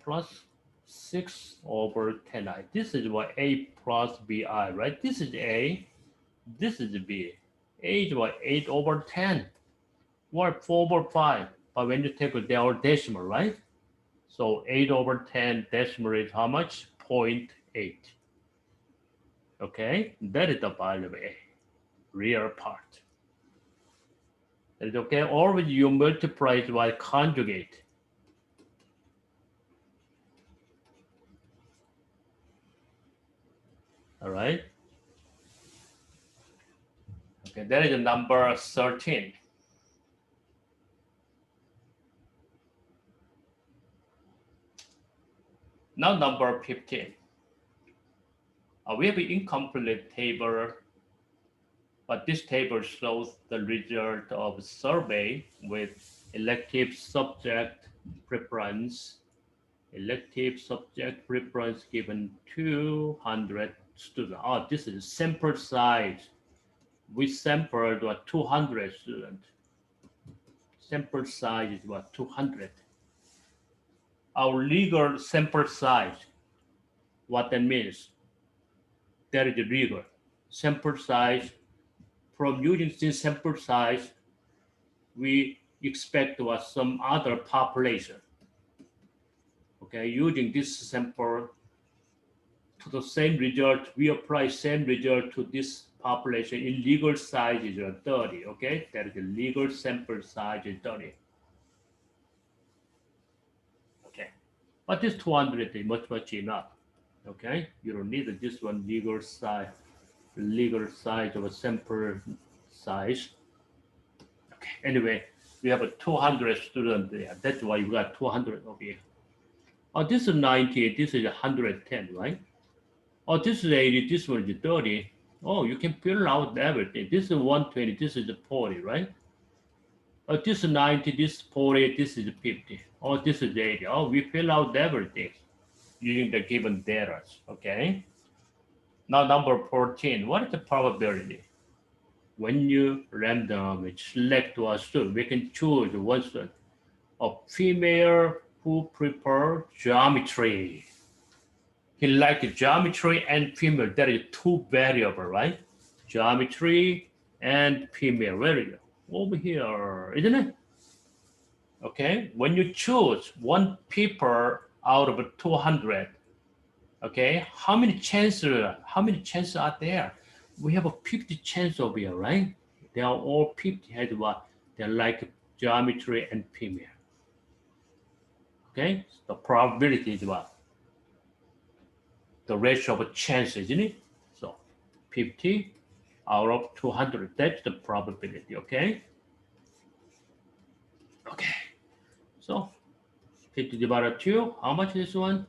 Plus 6/10i. This is what A plus BI, right? This is A, this is B. A is what 8/10, or 4/5. But when you take their decimal, right? So 8/10 decimal is how much? 0.8. Okay, that is the value of A, real part. That is okay. Always you multiply it by conjugate. All right. Okay, that is number 13. Now number 15. We have an incomplete table, but this table shows the result of survey with elective subject preference. Elective subject preference given 200 students. Oh, this is sample size. We sampled 200 students. Sample size is 200. Our legal sample size, what that means, that is legal. Sample size, from using this sample size, we expect some other population. Okay, using this sample to the same result, we apply same result to this population. In legal size is 30, okay? That is the legal sample size is 30. Okay, but this 200 is much enough, okay? You don't need this one legal size of a sample size. Okay, anyway, we have a 200 students there. That's why you got 200 over here. Oh, this is 90, this is 110, right? Oh, this is 80, this one is 30. Oh, you can fill out everything. This is 120, this is 40, right? Oh, this is 90, this is 40, this is 50. Oh, this is 80. Oh, we fill out everything using the given data, okay? Now number 14, what is the probability? When you randomly select a student, we can choose one student. A female who prefer geometry. He likes geometry and female. That is two variable, right? Geometry and female. Where is it? Over here, isn't it? Okay. When you choose one people out of 200, okay, how many chances are there? We have a 50 chance over here, right? They are all 50 has what? They like geometry and female. Okay, the probability is what? The ratio of chance, isn't it? So 50 out of 200, that's the probability, okay? Okay, so 50 divided 2, how much is this one?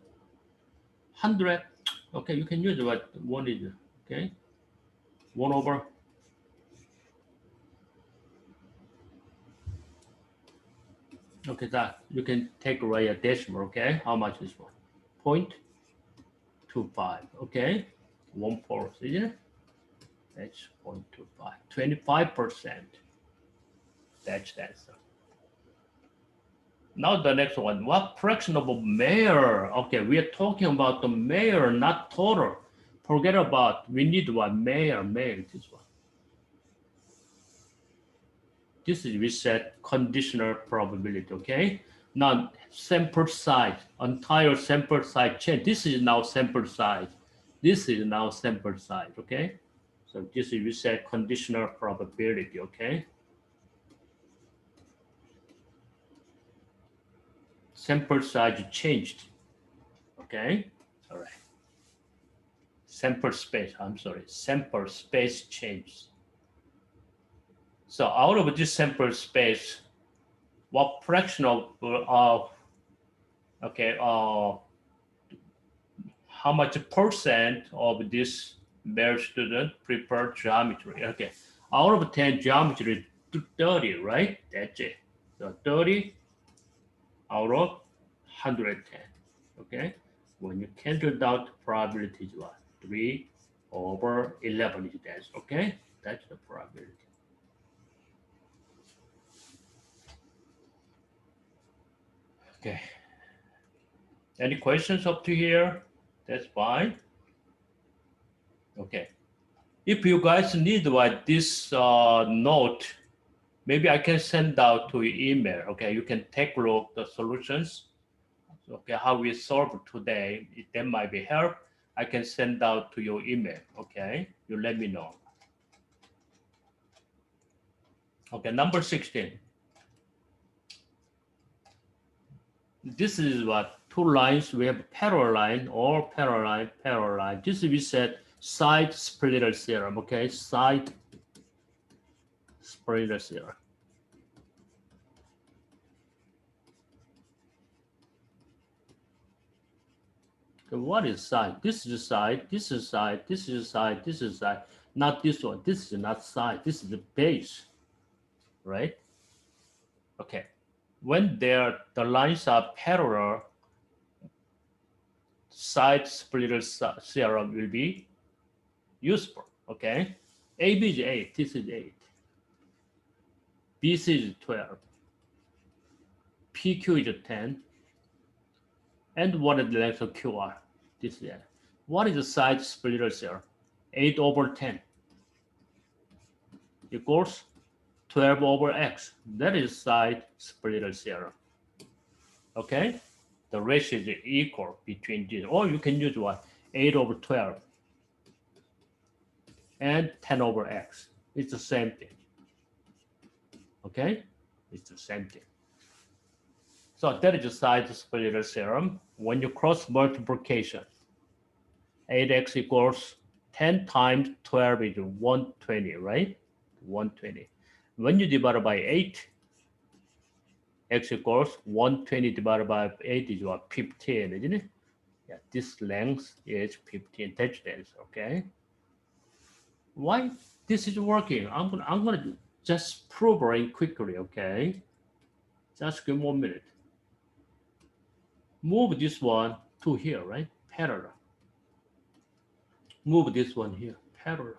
100. Okay, you can use what one is, okay? 1 over. Okay, that you can take away a decimal, okay? How much is one? 0.25, okay? 1/4, isn't it? That's 0.25, 25%. That's the answer. Now the next one, what fraction of a mayor? Okay, we are talking about the mayor, not total. Forget about, we need one mayor, this one. This is we set conditional probability, okay? Now sample size, entire sample size change. This is now sample size. This is now sample size, okay? So this is we set conditional probability, okay? Sample size changed, okay? All right. Sample space, I'm sorry, sample space changed. So out of this sample space, what fraction of how much percent of this male student prefer geometry? Okay, out of 10 geometry, 30, right? That's it. So 30 out of 110. Okay, when you cancel out probability is what? 3/11 is that. Okay, that's the probability. Okay. Any questions up to here? That's fine. Okay. If you guys need this note, maybe I can send out to your email. Okay, you can take a look at the solutions. Okay, how we solve today. If that might be help, I can send out to your email. Okay, you let me know. Okay, number 16. This is what two lines. We have parallel line or parallel line, parallel line. This we said side splitter theorem. Okay, side splitter theorem. Okay, what is side? This is side. This is side. This is side. This is side. Not this one. This is not side. This is the base, right? Okay. When the lines are parallel, side splitter theorem will be useful. Okay. AB is 8. This is 8. BC is 12. PQ is 10. And what is the length of QR? This is it. What is the side splitter theorem? 8 over 10 equals 12 over x. That is side splitter theorem. Okay? The ratio is equal between these. Or you can use what? 8 over 12 and 10 over x. It's the same thing. Okay? It's the same thing. So that is the side splitter theorem. When you cross multiplication, 8x equals 10 times 12 is 120, right? 120. When you divide by 8, x equals 120 divided by 8 is what? 15, isn't it? Yeah, this length is 15. That's the answer, okay? Why this is working? I'm gonna just prove it quickly, okay? Just give me 1 minute. Move this one to here, right? Parallel. Move this one here, parallel.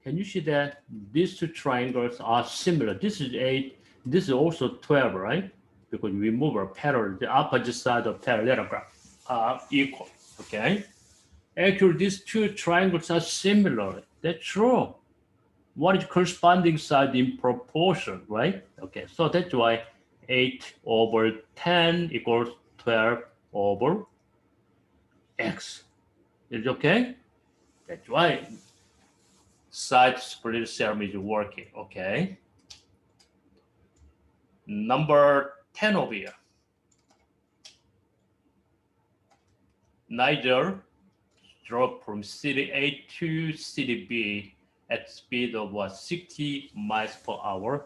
Can you see that these two triangles are similar? This is 8, this is also 12, right? Because we move a parallel, the opposite side of parallelogram are equal, okay? Actually, these two triangles are similar. That's true. What is corresponding side in proportion, right? Okay, so that's why 8 over 10 equals 12 over x. Is it okay? That's why side splitter theorem is working, okay? Number 10 over here. Neither drop from city A to city B at speed of what, 60 miles per hour.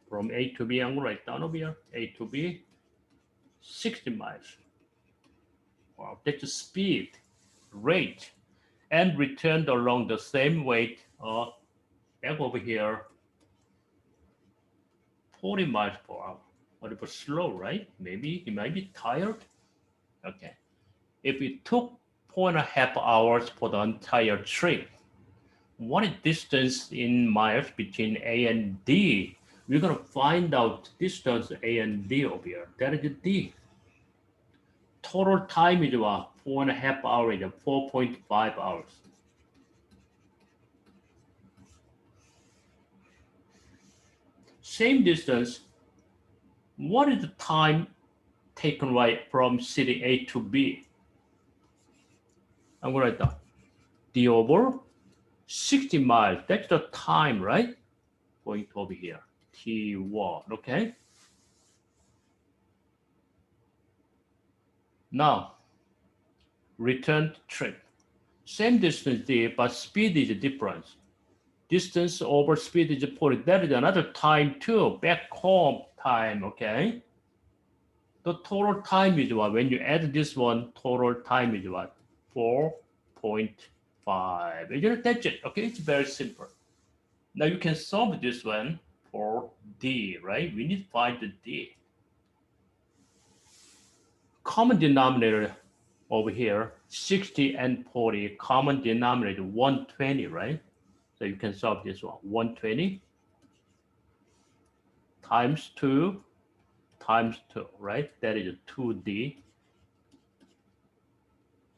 From A to B, I'm gonna write down over here, A to B, 60 miles. Wow, that's the speed, rate, and returned along the same way back over here, 40 miles per hour. A little bit slow, right? Maybe he might be tired. Okay. If it took 4.5 hours for the entire trip, what is distance in miles between A and D? We're gonna find out distance A and D over here. That is D. Total time is what? 4.5 hours, 4.5 hours. Same distance. What is the time taken right from city A to B? I'm gonna write down D over 60 miles. That's the time, right? Going to over here. T1, okay? Now, return trip. Same distance there, but speed is a difference. Distance over speed is 40. That is another time too, back home time, okay? The total time is what? When you add this one, total time is what? 4.5. That's it, okay? It's very simple. Now you can solve this one for D, right? We need to find the D. Common denominator over here, 60 and 40, common denominator 120, right? So you can solve this one, 120 times 2 times 2, right? That is 2D.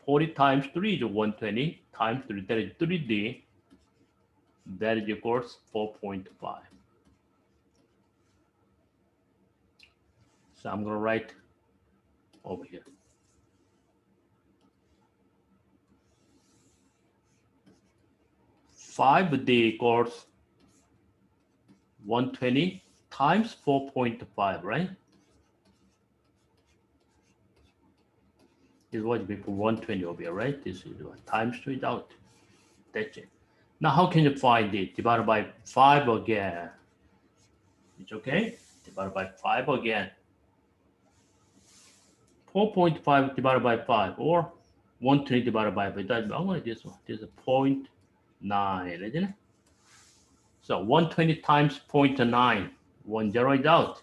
40 times 3 is 120 times 3, that is 3D. That is equals 4.5. So I'm going to write over here. Five D equals 120 times 4.5, right? This was before 120 over here, right? This is what times 2 is out. That's it. Now, how can you find it? Divided by 5 again. It's okay? Divided by 5 again. 4.5 divided by 5 or 120 divided by 5. I want this one. This is 0.9, isn't it? So 120 times 0.9. 1 0 is out.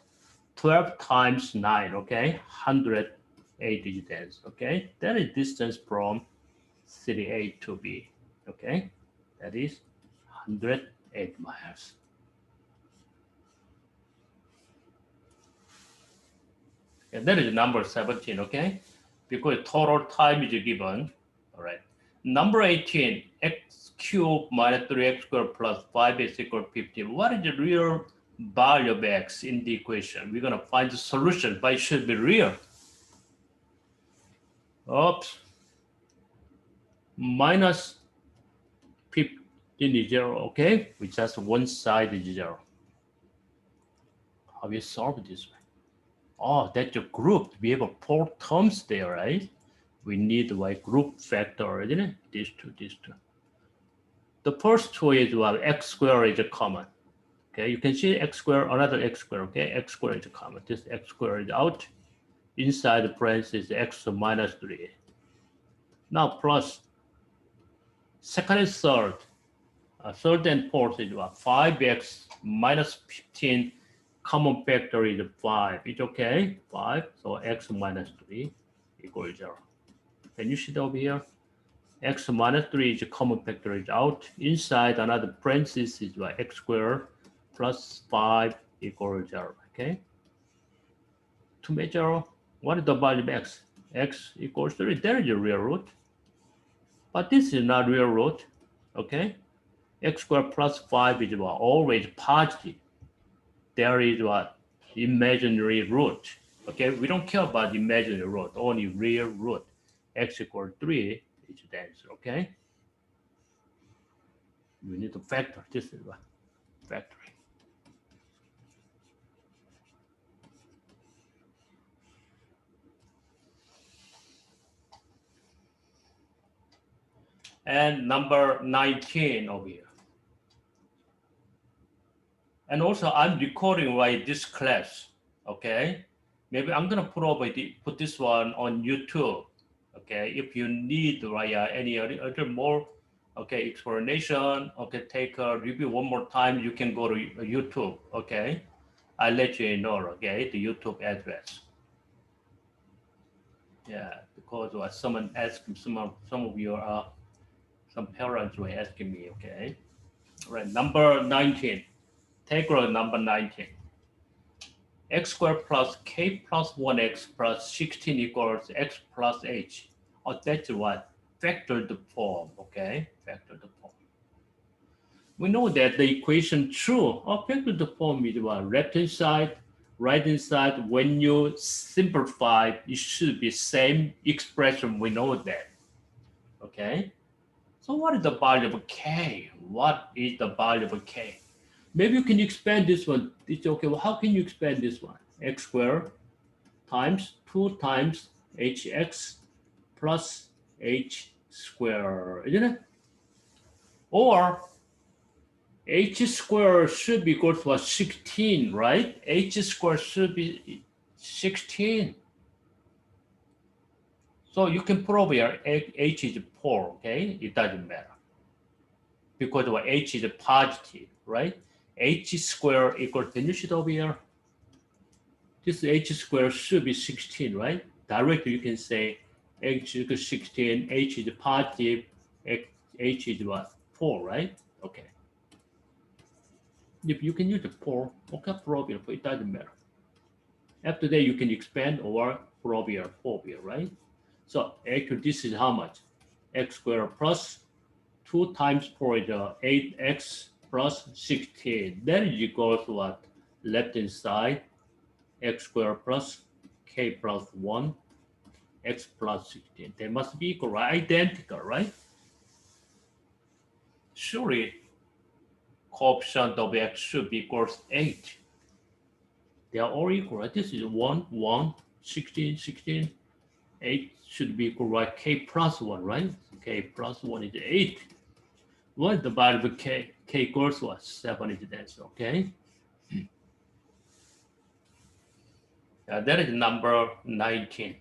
12 times 9, okay? 180 distance, okay? That is distance from city A to B, okay? That is 108 miles. And that is number 17, okay? Because total time is given, all right? Number 18, x cubed minus 3x squared plus 5x equals 15. What is the real value of x in the equation? We're gonna find the solution, but it should be real. Oops. Minus 15 is 0, okay? With just one side is 0. How we solve this way? Oh, that's a group. We have 4 terms there, right? We need like group factor, isn't it? These two. The first two is what? X squared is common. Okay, you can see x squared, another x squared, okay? X squared is common. This x squared is out. Inside the parentheses, x minus 3. Now plus second and third. Third and fourth is what? 5x minus 15. Common factor is 5. It's okay? 5. So x minus 3 equals 0. Can you see that over here? X minus 3 is a common factor is out. Inside another parenthesis is what? X squared plus 5 equals 0. Okay? To measure what is the value of x? X equals 3. There is a real root. But this is not real root. Okay? X squared plus 5 is what? Always positive. There is what? Imaginary root. Okay, we don't care about imaginary root, only real root. X equals 3 is the answer, okay? We need to factor. This is what? Factoring. And number 19 over here. And also, I'm recording right this class, okay? Maybe I'm gonna put this one on YouTube, okay? If you need any other more, okay, explanation, okay, take a review one more time, you can go to YouTube, okay? I'll let you know, okay, the YouTube address. Yeah, because someone asked, some of you some parents were asking me, okay? All right, number 19. Integral number 19. X squared plus k plus 1x plus 16 equals x plus h. Oh, that's what? Factored form, okay? Factored form. We know that the equation true of factored form is what? Left hand side, right hand side. When you simplify, it should be same expression. We know that, okay? So what is the value of k? What is the value of k? Maybe you can expand this one. It's okay. Well, how can you expand this one? X squared times 2 times hx plus h squared, isn't it? Or h squared should be equal to what? 16, right? H squared should be 16. So you can put over here h is 4, okay? It doesn't matter. Because what h is positive, right? H squared equals, can you see it over here? This h squared should be 16, right? Directly you can say h equals 16, h is positive, h is what? 4, right? Okay. If you can use the 4, okay, problem, but it doesn't matter. After that, you can expand or phobia, right? So actually, this is how much? X squared plus 2 times 4 is 8x plus 16. That is equal to what? Left hand side, x squared plus k plus 1, x plus 16. They must be equal, right? Identical, right? Surely, coefficient of x should be equals 8. They are all equal, right? This is 1, 1, 16, 16. 8 should be equal, right? K plus 1, right? K plus 1 is 8. What divided by k? K equals what? 7 is the answer, okay? That is number 19.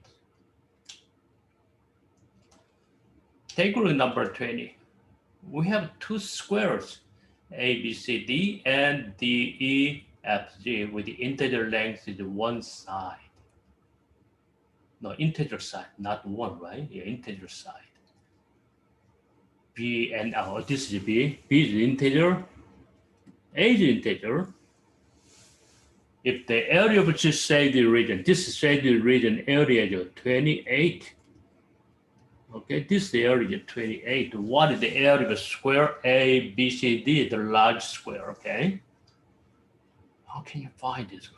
Take a look at number 20. We have two squares, A, B, C, D, and D, E, F, G, with the integer length is one side. No, integer side, not one, right? Yeah, integer side. B and this is B. B is integer. A is integer. If the area of this shaded region, this shaded region area is 28. Okay, this area is 28. What is the area of square A, B, C, D? The large square, okay? How can you find this one?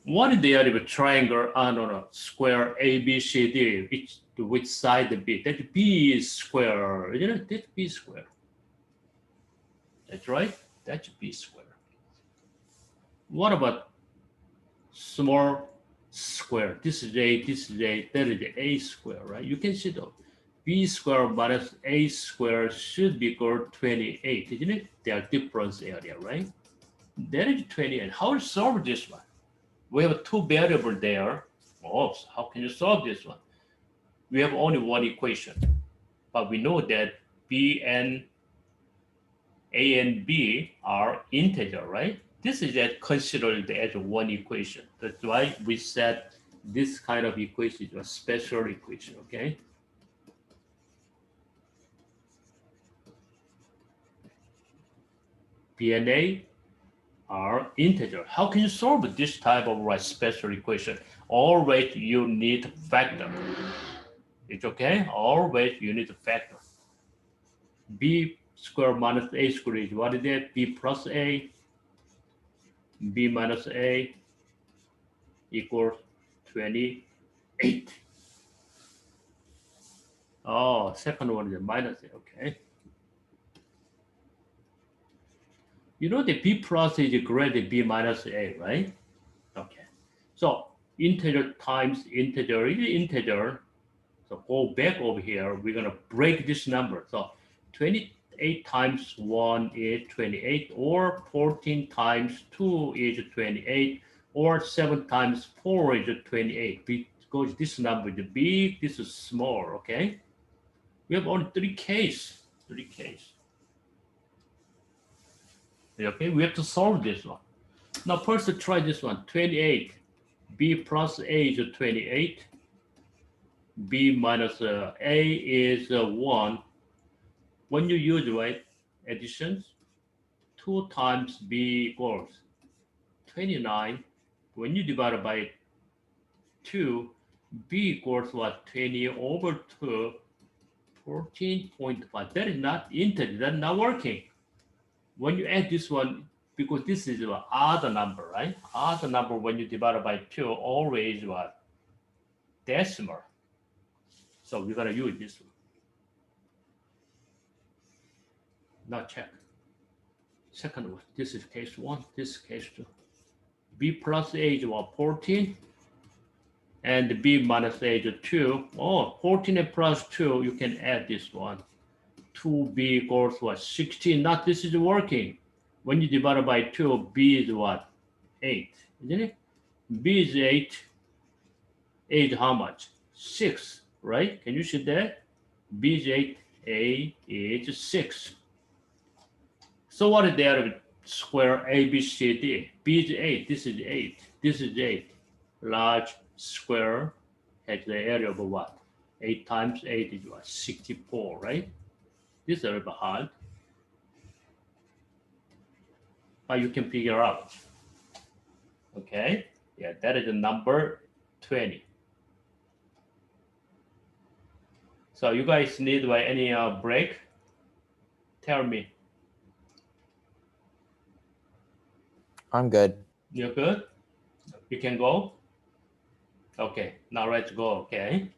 What is the area of a triangle on square A, B, C, D? Which side the B? That B is square, isn't it? That B square. That's right. That's B square. What about small square? This is A, this is A, that is A square, right? You can see though. B square minus A square should be equal to 28, isn't it? They are difference area, right? That is 28. How to solve this one? We have two variables there. Oh, so how can you solve this one? We have only one equation, but we know that B and A and B are integer, right? This is considered as one equation. That's why we said this kind of equation is a special equation, okay? B and A are integer. How can you solve this type of special equation? Always you need factor. It's okay? Always you need a factor. B squared minus A squared is what is that? B plus A. B minus A equals 28. Oh, second one is minus A, okay. You know the B plus is greater than B minus A, right? Okay. So integer times integer is integer. So go back over here. We're gonna break this number. So 28 times 1 is 28, or 14 times 2 is 28, or 7 times 4 is 28. Because this number is big, this is small, okay? We have only three cases. Okay, we have to solve this one. Now first try this one, 28. B plus A is 28. B minus A is 1. When you use additions, 2 times B equals 29. When you divide it by 2, B equals what? 20 over 2, 14.5. That is not integer, that's not working. When you add this one, because this is an odd number, right? Odd number when you divide it by 2, always what? Decimal. So we're gonna use this one. Now check. Second one, this is case 1, this is case 2. B plus A is what? 14. And B minus A is 2. Oh, 14 and plus 2, you can add this one. 2B equals what? 16. Not this is working. When you divide it by 2, B is what? 8, isn't it? B is 8. A is how much? 6, right? Can you see that? B is 8. A is 6. So what is the area of square A, B, C, D? B is 8. This is 8. This is 8. Large square has the area of what? 8 times 8 is what? 64, right? This is a little bit hard. you can figure out. Okay, yeah, that is the number 20. So you guys need any break? Tell me. I'm good. You're good? You can go? Okay, now let's go, okay?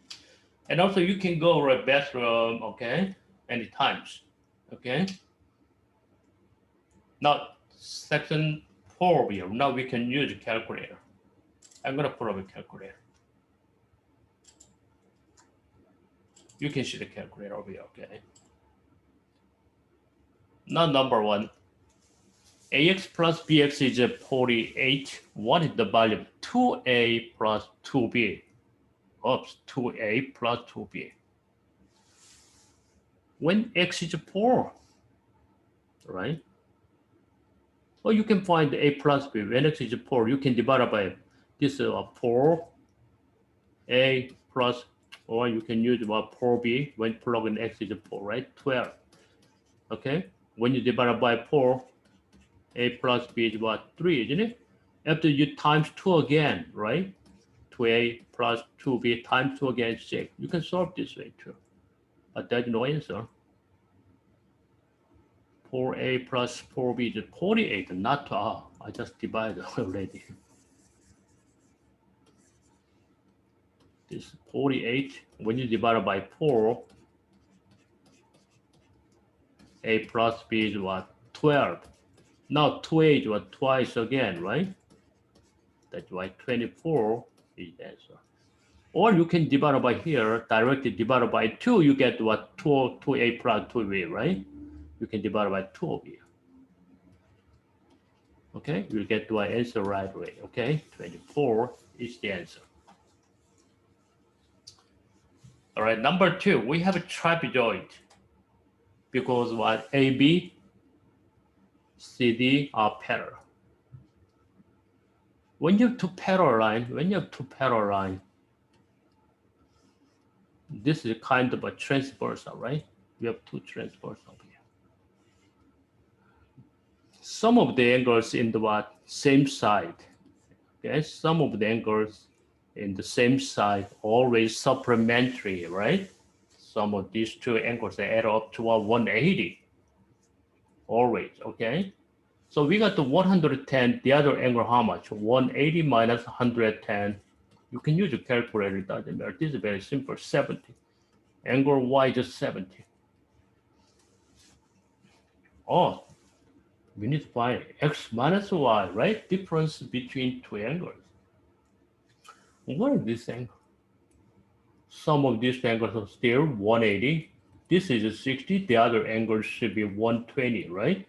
And also you can go to the bathroom, okay? Anytimes, okay? Now, section 4 here, now we can use a calculator. I'm gonna put up a calculator. You can see the calculator over here, okay? Now number 1, ax plus bx is 48. What is the value of 2a plus 2b? Oops, 2a plus 2b. When x is 4, right? Or you can find a plus b. When x is 4, you can divide it by this 4, a plus, or you can use 4b when plug in x is 4, right? 12. Okay? When you divide it by 4, a plus b is 3, isn't it? After you times 2 again, right? 2a plus 2b times 2 again, 6. You can solve this way too. But there's no answer. 4a plus 4b is 48, not I just divided already. This is 48. When you divide it by 4, a plus b is 12. Now 2a is twice again, right? That's why 24 is the answer. Or you can divide it by here, directly divide it by 2, you get 2a plus 2b, right? You can divide it by 2 over here. Okay, you get to an answer right away. Okay, 24 is the answer. All right, number 2, we have a trapezoid because AB, CD are parallel. When you have two parallel lines, this is kind of a transversal, right? You have two transversal here. Some of the angles in the same side, okay? Some of the angles in the same side always supplementary, right? Some of these two angles add up to 180, always, okay? So we got the 110, the other angle how much? 180 minus 110. You can use a calculator, it doesn't matter. This is very simple, 70. Angle Y is 70. Oh, we need to find x minus y, right? Difference between two angles. What is this angle? Some of these angles are still 180. This is 60. The other angle should be 120, right?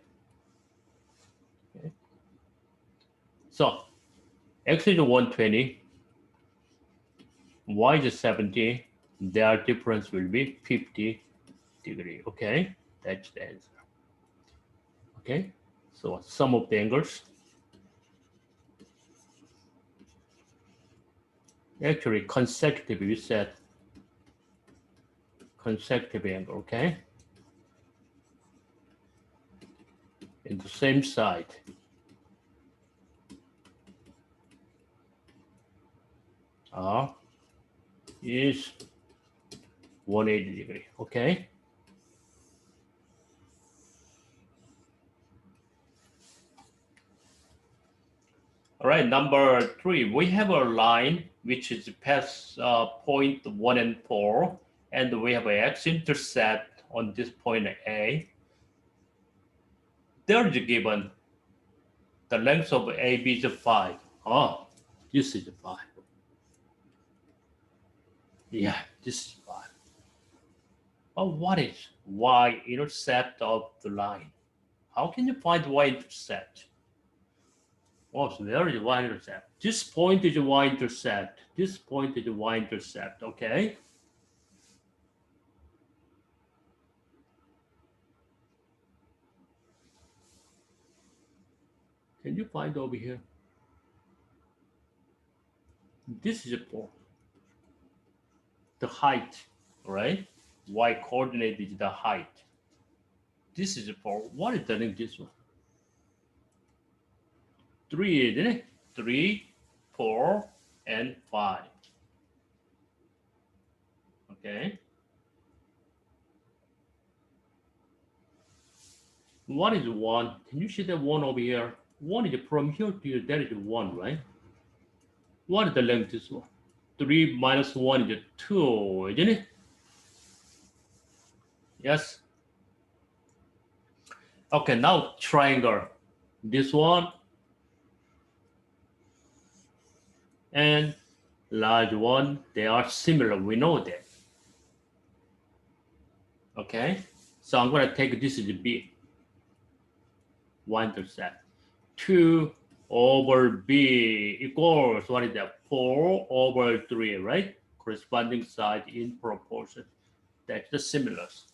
Okay. So x is 120. Y is 70. Their difference will be 50 degrees. Okay, that's the answer. Okay, so sum of the angles. Actually, consecutive, we said consecutive angle, okay? In the same side. Is 180 degree, okay? All right, number 3, we have a line which is past point 1 and 4, and we have an x-intercept on this point A. There is given the length of AB is 5. Oh, this is 5. Yeah, this is 5. But what is y-intercept of the line? How can you find y-intercept? Oh, so there is y-intercept. This point is y-intercept. This point is y-intercept, okay? Can you find over here? This is the height, right? Y coordinate is the height. This is what is the length this one? 3, isn't it? 3, 4, and 5. Okay. What is 1? Can you see that 1 over here? 1 is from here to here, that is 1, right? What is the length of this one? 3 minus 1 is 2, isn't it? Yes. Okay, now triangle. This one and large one, they are similar. We know that. Okay, so I'm going to take this as B. Y-intercept. 2 over B equals, what is that? 4 over 3, right? Corresponding side in proportion. That's the similars.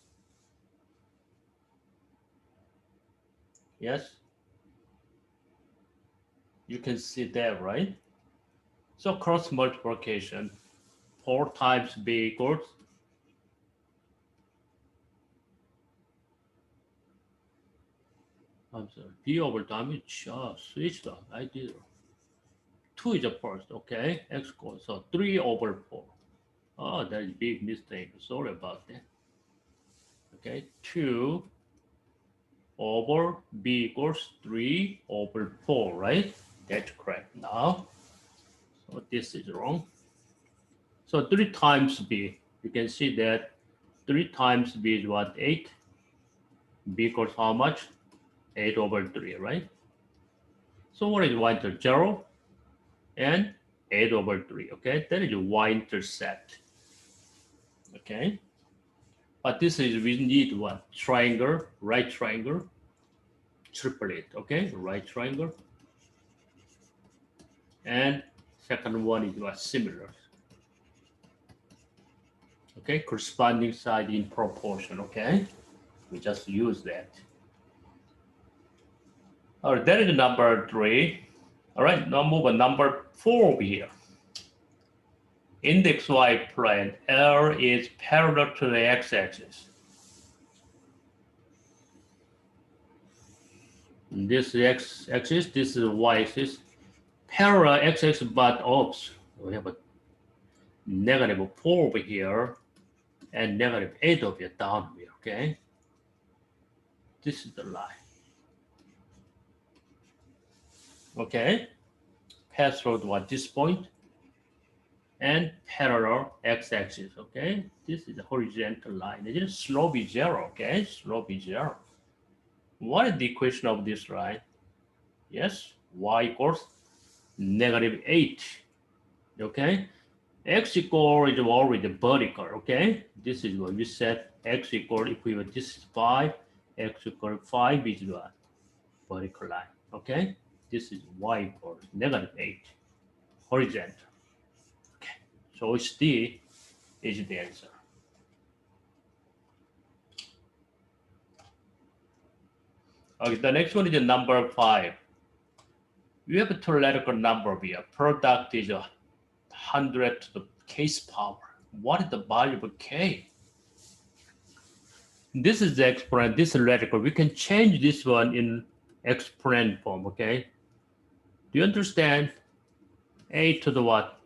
Yes? You can see that, right? So cross multiplication, 4 times B equals I'm sorry, B over time is just switched on. I did. 2 is the first, okay? X equals, so 3 over 4. Oh, that is a big mistake. Sorry about that. Okay, 2 over B equals 3 over 4, right? That's correct now. So this is wrong. So 3 times B, you can see that 3 times B is what? 8. B equals how much? 8 over 3, right? So what is y-intercept? 0 and 8 over 3, okay? That is y-intercept, okay? But this is, we need what? Triangle, right triangle, triplet, okay? Right triangle. And second one is what? Similar. Okay, corresponding side in proportion, okay? We just use that. All right, that is number 3. All right, now move on number 4 over here. Index y plane L is parallel to the x-axis. This is x-axis, this is y-axis. Parallel x-axis, but oops, we have a negative 4 over here and negative 8 over here down here, okay? This is the line. Okay, pass through what this point and parallel x-axis, okay? This is the horizontal line. It is slope is 0, okay? Slope is 0. What is the equation of this line? Yes, y equals negative 8, okay? X equal is already vertical, okay? This is what we said. X equal, if we were this is 5, x equal 5 is what? Vertical line, okay? This is y equals negative 8, horizontal. Okay, so it's D is the answer. Okay, the next one is the number 5. We have a theoretical number here. Product is 100 to the k's power. What is the value of k? This is the exponent, this is radical. We can change this one in exponent form, okay? Do you understand? A to the what?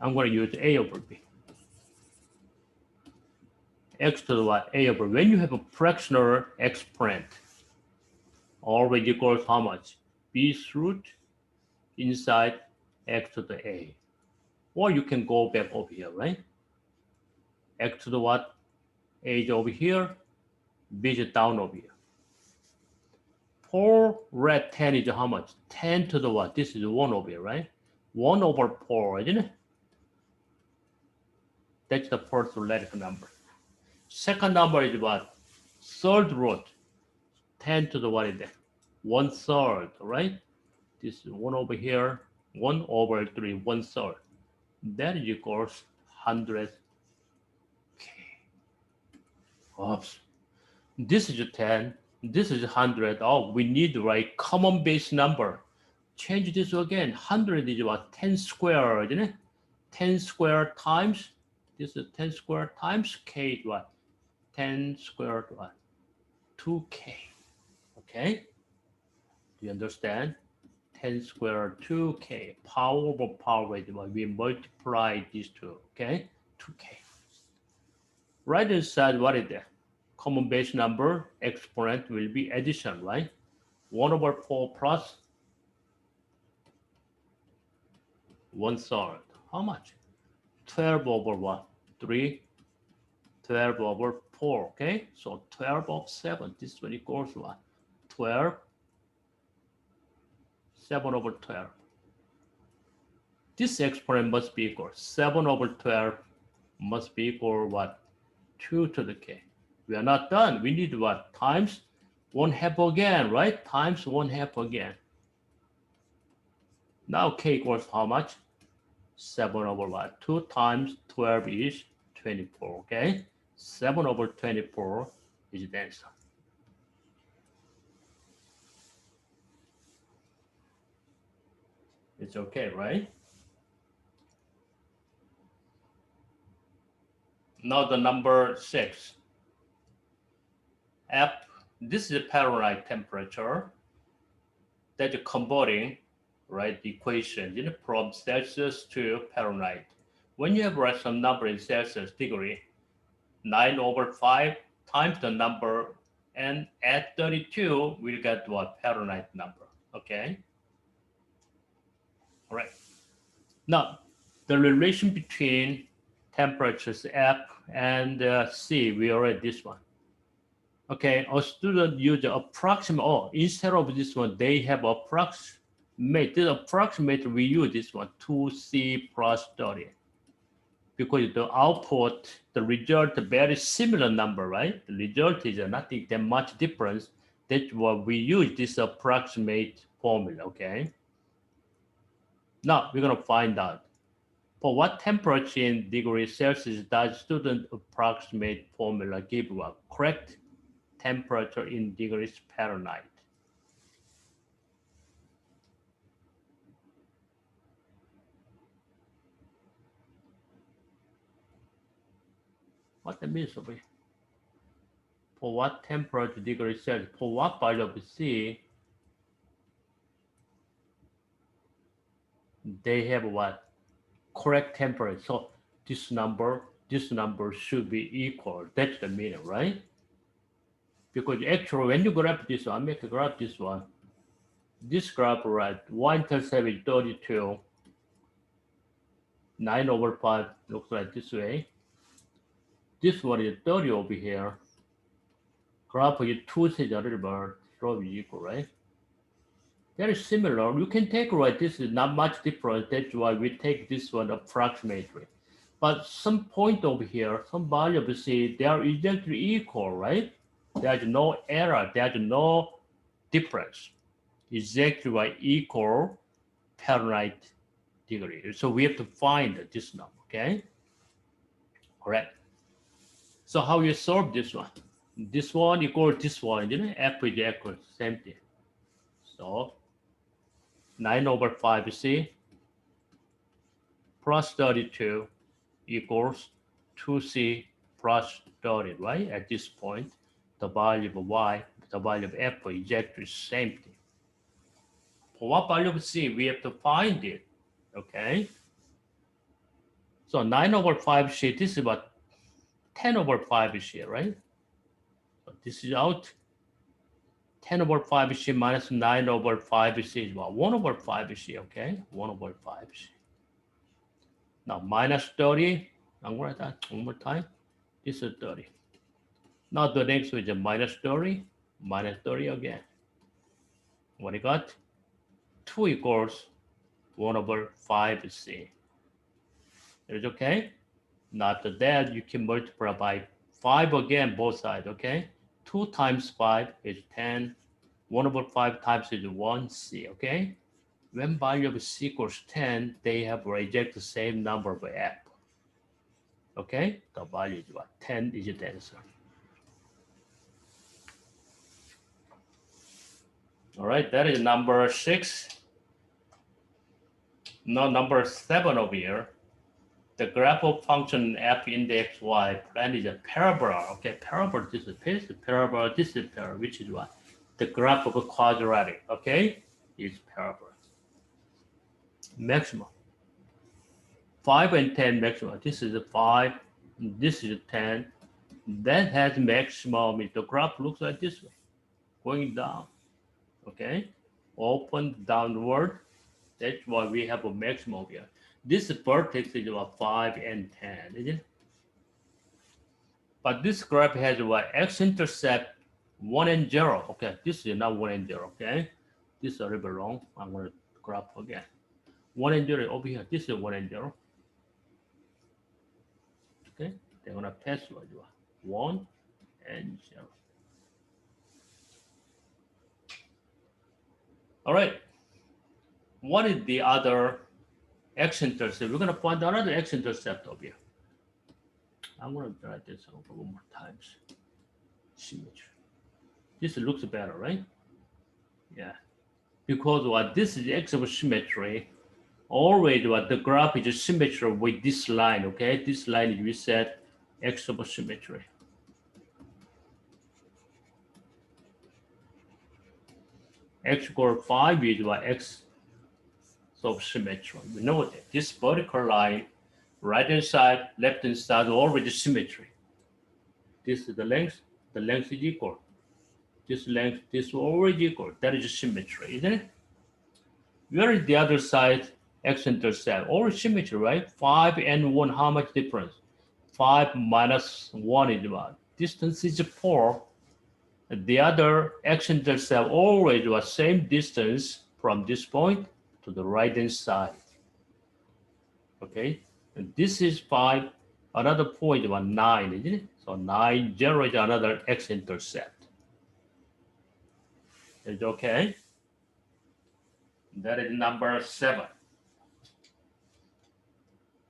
I'm going to use A over B. X to the what? A over. When you have a fractional exponent, always equals how much? B's root inside x to the A. Or you can go back over here, right? X to the what? A is over here, B is down over here. 4 red 10 is how much? 10 to the what? This is 1 over here, right? 1 over 4, isn't it? That's the first radical number. Second number is what? Third root. 10 to the what is that? 1/3, right? This is 1 over here, 1 over 3, 1/3. That is equals 100k. Oops. This is 10, this is 100. Oh, we need to write common base number. Change this again. 100 is what? 10 squared, isn't it? 10 squared times, this is 10 squared times k is what? 10 squared what? 2k. Okay? Do you understand? 10 squared 2k. Power over power is what we multiply these two, okay? 2k. Right inside, what is that? Common base number, exponent will be addition, right? 1 over 4 plus 1/3. How much? 12 over what? 3, 12 over 4, okay? So 12 of 7, this one equals what? 12, 7 over 12. This exponent must be equal, 7 over 12 must be equal what? 2 to the k. We are not done. We need what? Times 1/2 again, right? Times 1/2 again. Now k equals how much? 7 over what? 2 times 12 is 24, okay? 7 over 24 is the answer. It's okay, right? Now the number 6. F, this is Fahrenheit temperature. That's converting, right, the equation from Celsius to Fahrenheit. When you have write some number in Celsius degree, 9 over 5 times the number, and add 32, we'll get what? Fahrenheit number, okay? All right. Now, the relation between temperatures F and C, we already this one. Okay, a student use approximate, instead of this one, they have approximate. This approximate, we use this one, 2C plus 30. Because the output, the result, very similar number, right? The result is nothing that much difference. That's why we use this approximate formula, okay? Now, we're gonna find out. For what temperature in degrees Celsius does student approximate formula give a correct temperature in degrees Fahrenheit? What that means over here? For what temperature degrees Celsius, for what value of C, they have what? Correct temperature. So this number should be equal. That's the meaning, right? Because actually, when you graph this one, make a graph this one. This graph, right? 1/7 is 32. 9 over 5 looks like this way. This one is 30 over here. Graph is 2 is a little bit probably equal, right? Very similar. You can take, right? This is not much different. That's why we take this one approximately. But some point over here, some value of C, they are exactly equal, right? There's no error. There's no difference. Exactly right, equal Fahrenheit degree. So we have to find this number, okay? All right. So how you solve this one? This one equals this one, F is equal, same thing. So 9 over 5C plus 32 equals 2C plus 30, right? At this point, the value of Y, the value of F is exactly the same thing. For what value of C, we have to find it, okay? So 9 over 5C, this is about 10 over 5C, right? So this is out. 10 over 5C minus 9 over 5C is what? 1 over 5C, okay? 1 over 5C. Now minus 30, I'm gonna write that one more time. This is 30. Now the next one is a minus 30 again. What you got? 2 equals 1 over 5C. Is it okay? Now after that, you can multiply by 5 again, both sides, okay? 2 times 5 is 10. 1 over 5 times is 1C, okay? When value of C equals 10, they have reject the same number of F. Okay? The value is what? 10 is the answer. All right, that is number 6. Now number 7 over here. The graph of function f index y plan is a parabola. Okay, parabola, this is parabola, this is parabola, which is what? The graph of a quadratic, okay, is parabola. maximum. 5 and 10 maximum. This is a 5, this is a 10. That has maximum. The graph looks like this way, going down. Okay, open downward. That's why we have a maximum here. This vertex is about 5 and 10, isn't it? But this graph has what x-intercept 1 and 0. Okay, this is not 1 and 0. Okay, this is a little bit wrong. I'm going to graph again. 1 and 0 over here. This is 1 and 0. Okay, they're going to pass 1 and 0. All right. What is the other x-intercept? We're going to find another x-intercept over here. I'm going to write this over one more time. Symmetry. This looks better, right? Yeah. Because what this is x of symmetry. Always what the graph is symmetry with this line. Okay, this line is we set x of symmetry. X equals 5 is what x of symmetry. We know that this vertical line, right hand side, left hand side, already symmetry. This is the length is equal. This length, this is already equal. That is symmetry, isn't it? Where is the other side? X-intercept, all symmetry, right? 5 and 1, how much difference? 5 minus 1 is what? Distance is 4. The other x-intercept always was same distance from this point to the right-hand side. Okay, and this is 5. Another point was 9, isn't it? So 9 generates another x-intercept. Is it okay? That is number 7.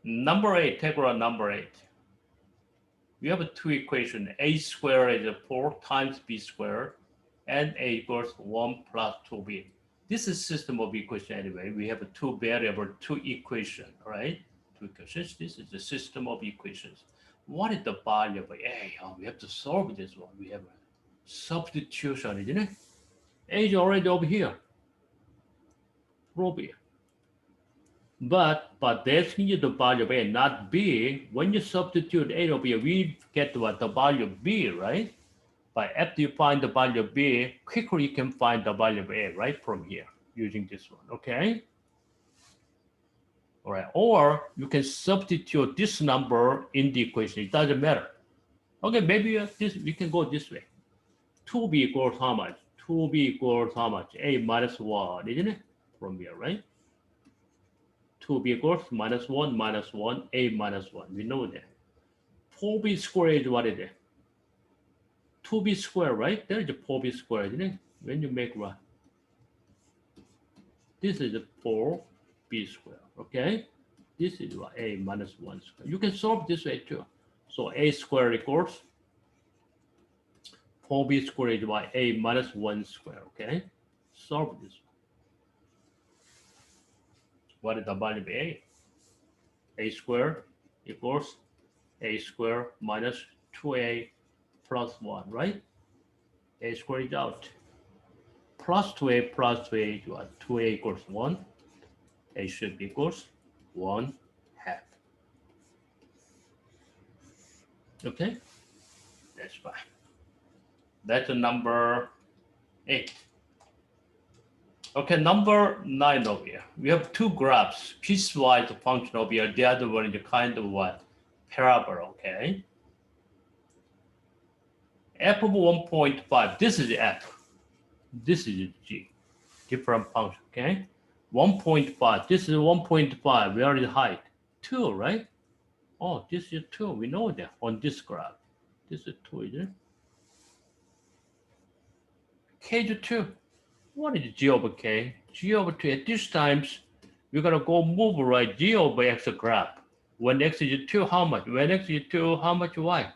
Number 8, take a look at number 8. We have two equations. A squared is 4 times b squared, and a equals 1 plus 2b. This is system of equation anyway. We have two variable, two equation, right? Two equations. This is the system of equations. What is the value of a? Oh, we have to solve this one. We have a substitution, isn't it? A is already over here. Over here. But that's need the value of a, not b. When you substitute a over here, we get what the value of b, right? But after you find the value of b, quickly you can find the value of a, right, from here, using this one, okay? All right, or you can substitute this number in the equation. It doesn't matter. Okay, maybe we can go this way. 2b equals how much? 2b equals how much? A minus 1, isn't it? From here, right? 2b equals minus 1, a minus 1. We know that. 4b squared is what is it? 2b squared, right? There is a 4b squared, isn't it? When you make what? This is a 4b squared, okay? This is what? A minus 1 squared. You can solve this way too. So a squared equals 4b squared is what? A minus 1 squared, okay? Solve this one. What is the value of a? A squared equals a squared minus 2a plus 1, right? A squared is out. Plus 2a is what? 2a equals 1. A should be equals 1/2. Okay? That's fine. That's number 8. Okay, number 9 over here. We have two graphs, piecewise function over here. The other one is a kind of what? Parabola, okay? F of 1.5, this is f. This is g, different function, okay? 1.5, this is 1.5, where is height? 2, right? Oh, this is 2, we know that on this graph. This is 2, isn't it? K is 2. What is g over k? G over 2. At this times, we're going to go move right g over x graph. When x is 2, how much? When x is 2, how much y?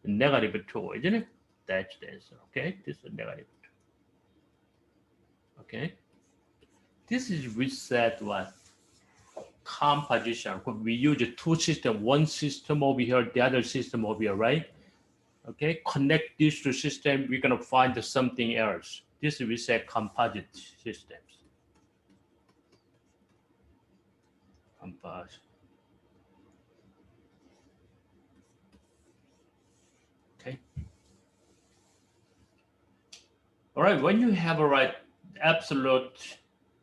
Negative 2, isn't it? That's the answer, okay? This is negative 2. Okay? This is we said what? Composition. We use two systems, one system over here, the other system over here, right? Okay, connect these two systems, we're going to find something else. This we say composite systems. Compose. Okay. All right, when you have a right absolute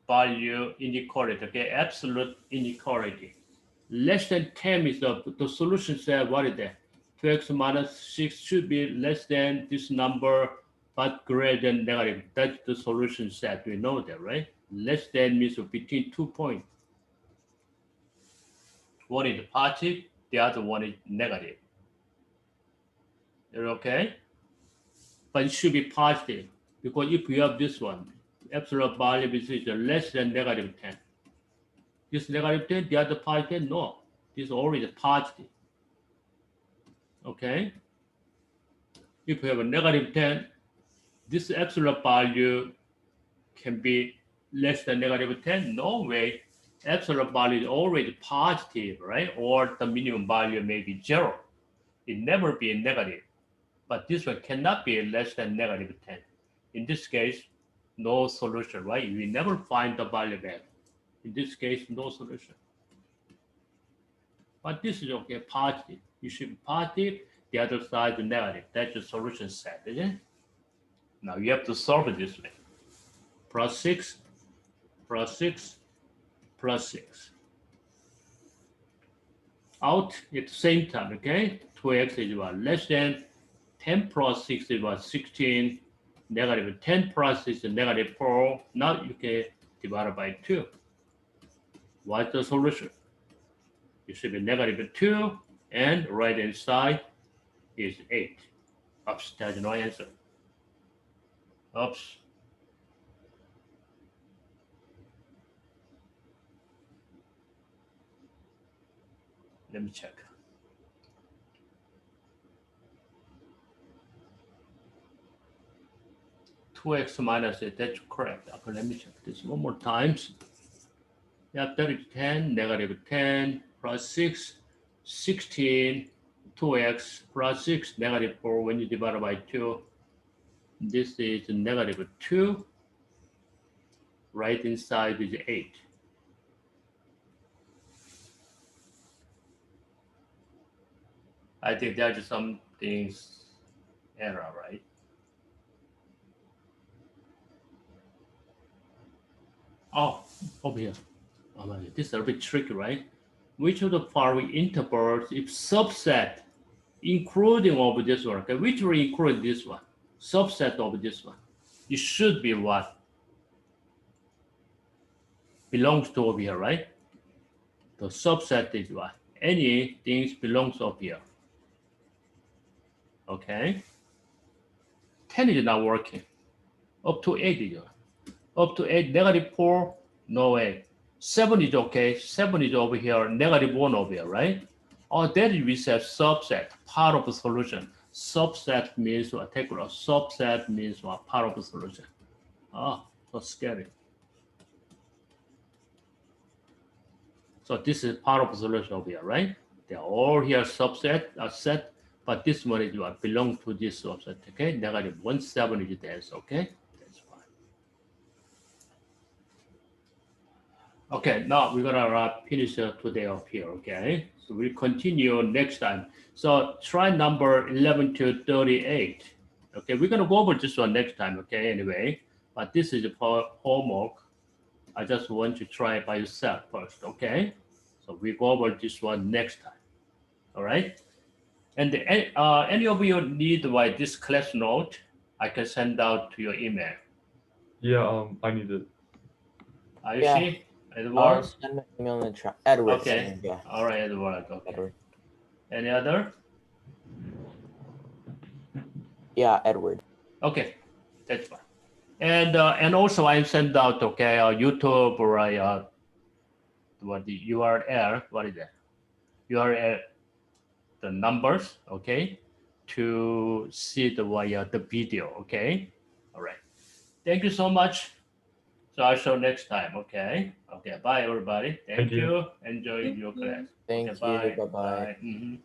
value inequality, okay, absolute inequality, less than 10 is the solution set, what is that? 2x minus 6 should be less than this number, but greater than negative. That's the solution set. We know that, right? Less than means between 2 points. One is positive, the other one is negative. Okay? But it should be positive, because if you have this one, absolute value is less than negative 10. This negative 10, the other positive 10, no. This is already positive. Okay? If you have a negative 10, this absolute value can be less than negative 10? No way. Absolute value is already positive, right? Or the minimum value may be 0. It never be negative. But this one cannot be less than negative 10. In this case, no solution, right? We never find the value back. In this case, no solution. But this is okay, positive. You should be positive, the other side is negative. That's the solution set, isn't it? Now you have to solve it this way. Plus 6, plus 6, plus 6. Out at the same time, okay? 2x is what? Less than 10 plus 6 is what? 16. Negative 10 plus is negative 4. Now you can divide by 2. What's the solution? It should be negative 2, and right hand side is 8. Oops, that's no answer. Oops. Let me check. Two x minus 8, that's correct. Okay, let me check this one more time. Yeah, 30 to 10, negative 10, plus 6, 16, 2x plus 6, negative 4 when you divide by 2. This is negative 2. Right inside is 8. I think there's some things error, right? Oh, over here. Oh my God, this is a bit tricky, right? Which of the following intervals, if subset, including of this one, okay, which will include this one? Subset of this one. It should be what? Belongs to over here, right? The subset is what? Any things belongs up here. Okay. 10 is not working. Up to 8 is up to 8, negative 4, no way. 7 is okay. 7 is over here, negative 1 over here, right? Oh, that is we said subset, part of the solution. Subset means what? Take a look. Subset means what? Part of the solution. Oh, so scary. So this is part of the solution over here, right? They're all here subset, set, but this one is what belongs to this subset, okay? Negative 1, 7 is the answer, okay? That's fine. Okay, now we're gonna finish today up here, okay? So we'll continue next time. So try number 11 to 38. Okay, we're gonna go over this one next time, okay, anyway. But this is for homework. I just want you to try it by yourself first, okay? So we go over this one next time, all right? And any of you need this class note, I can send out to your email. Yeah, I need it. Are you Yeah. see? Edward? Send an email in the chat. Edward. Okay. Yeah. All right, Edward. Okay. Edward. Any other? Yeah, Edward. Okay, that's fine. And also I send out YouTube or what the URL. What is that? URL the numbers, okay, to see the video, okay. All right. Thank you so much. So I'll show next time, okay. Okay. Bye, everybody. Thank you. Enjoy your class. Thank Okay, you. Bye-bye. Bye.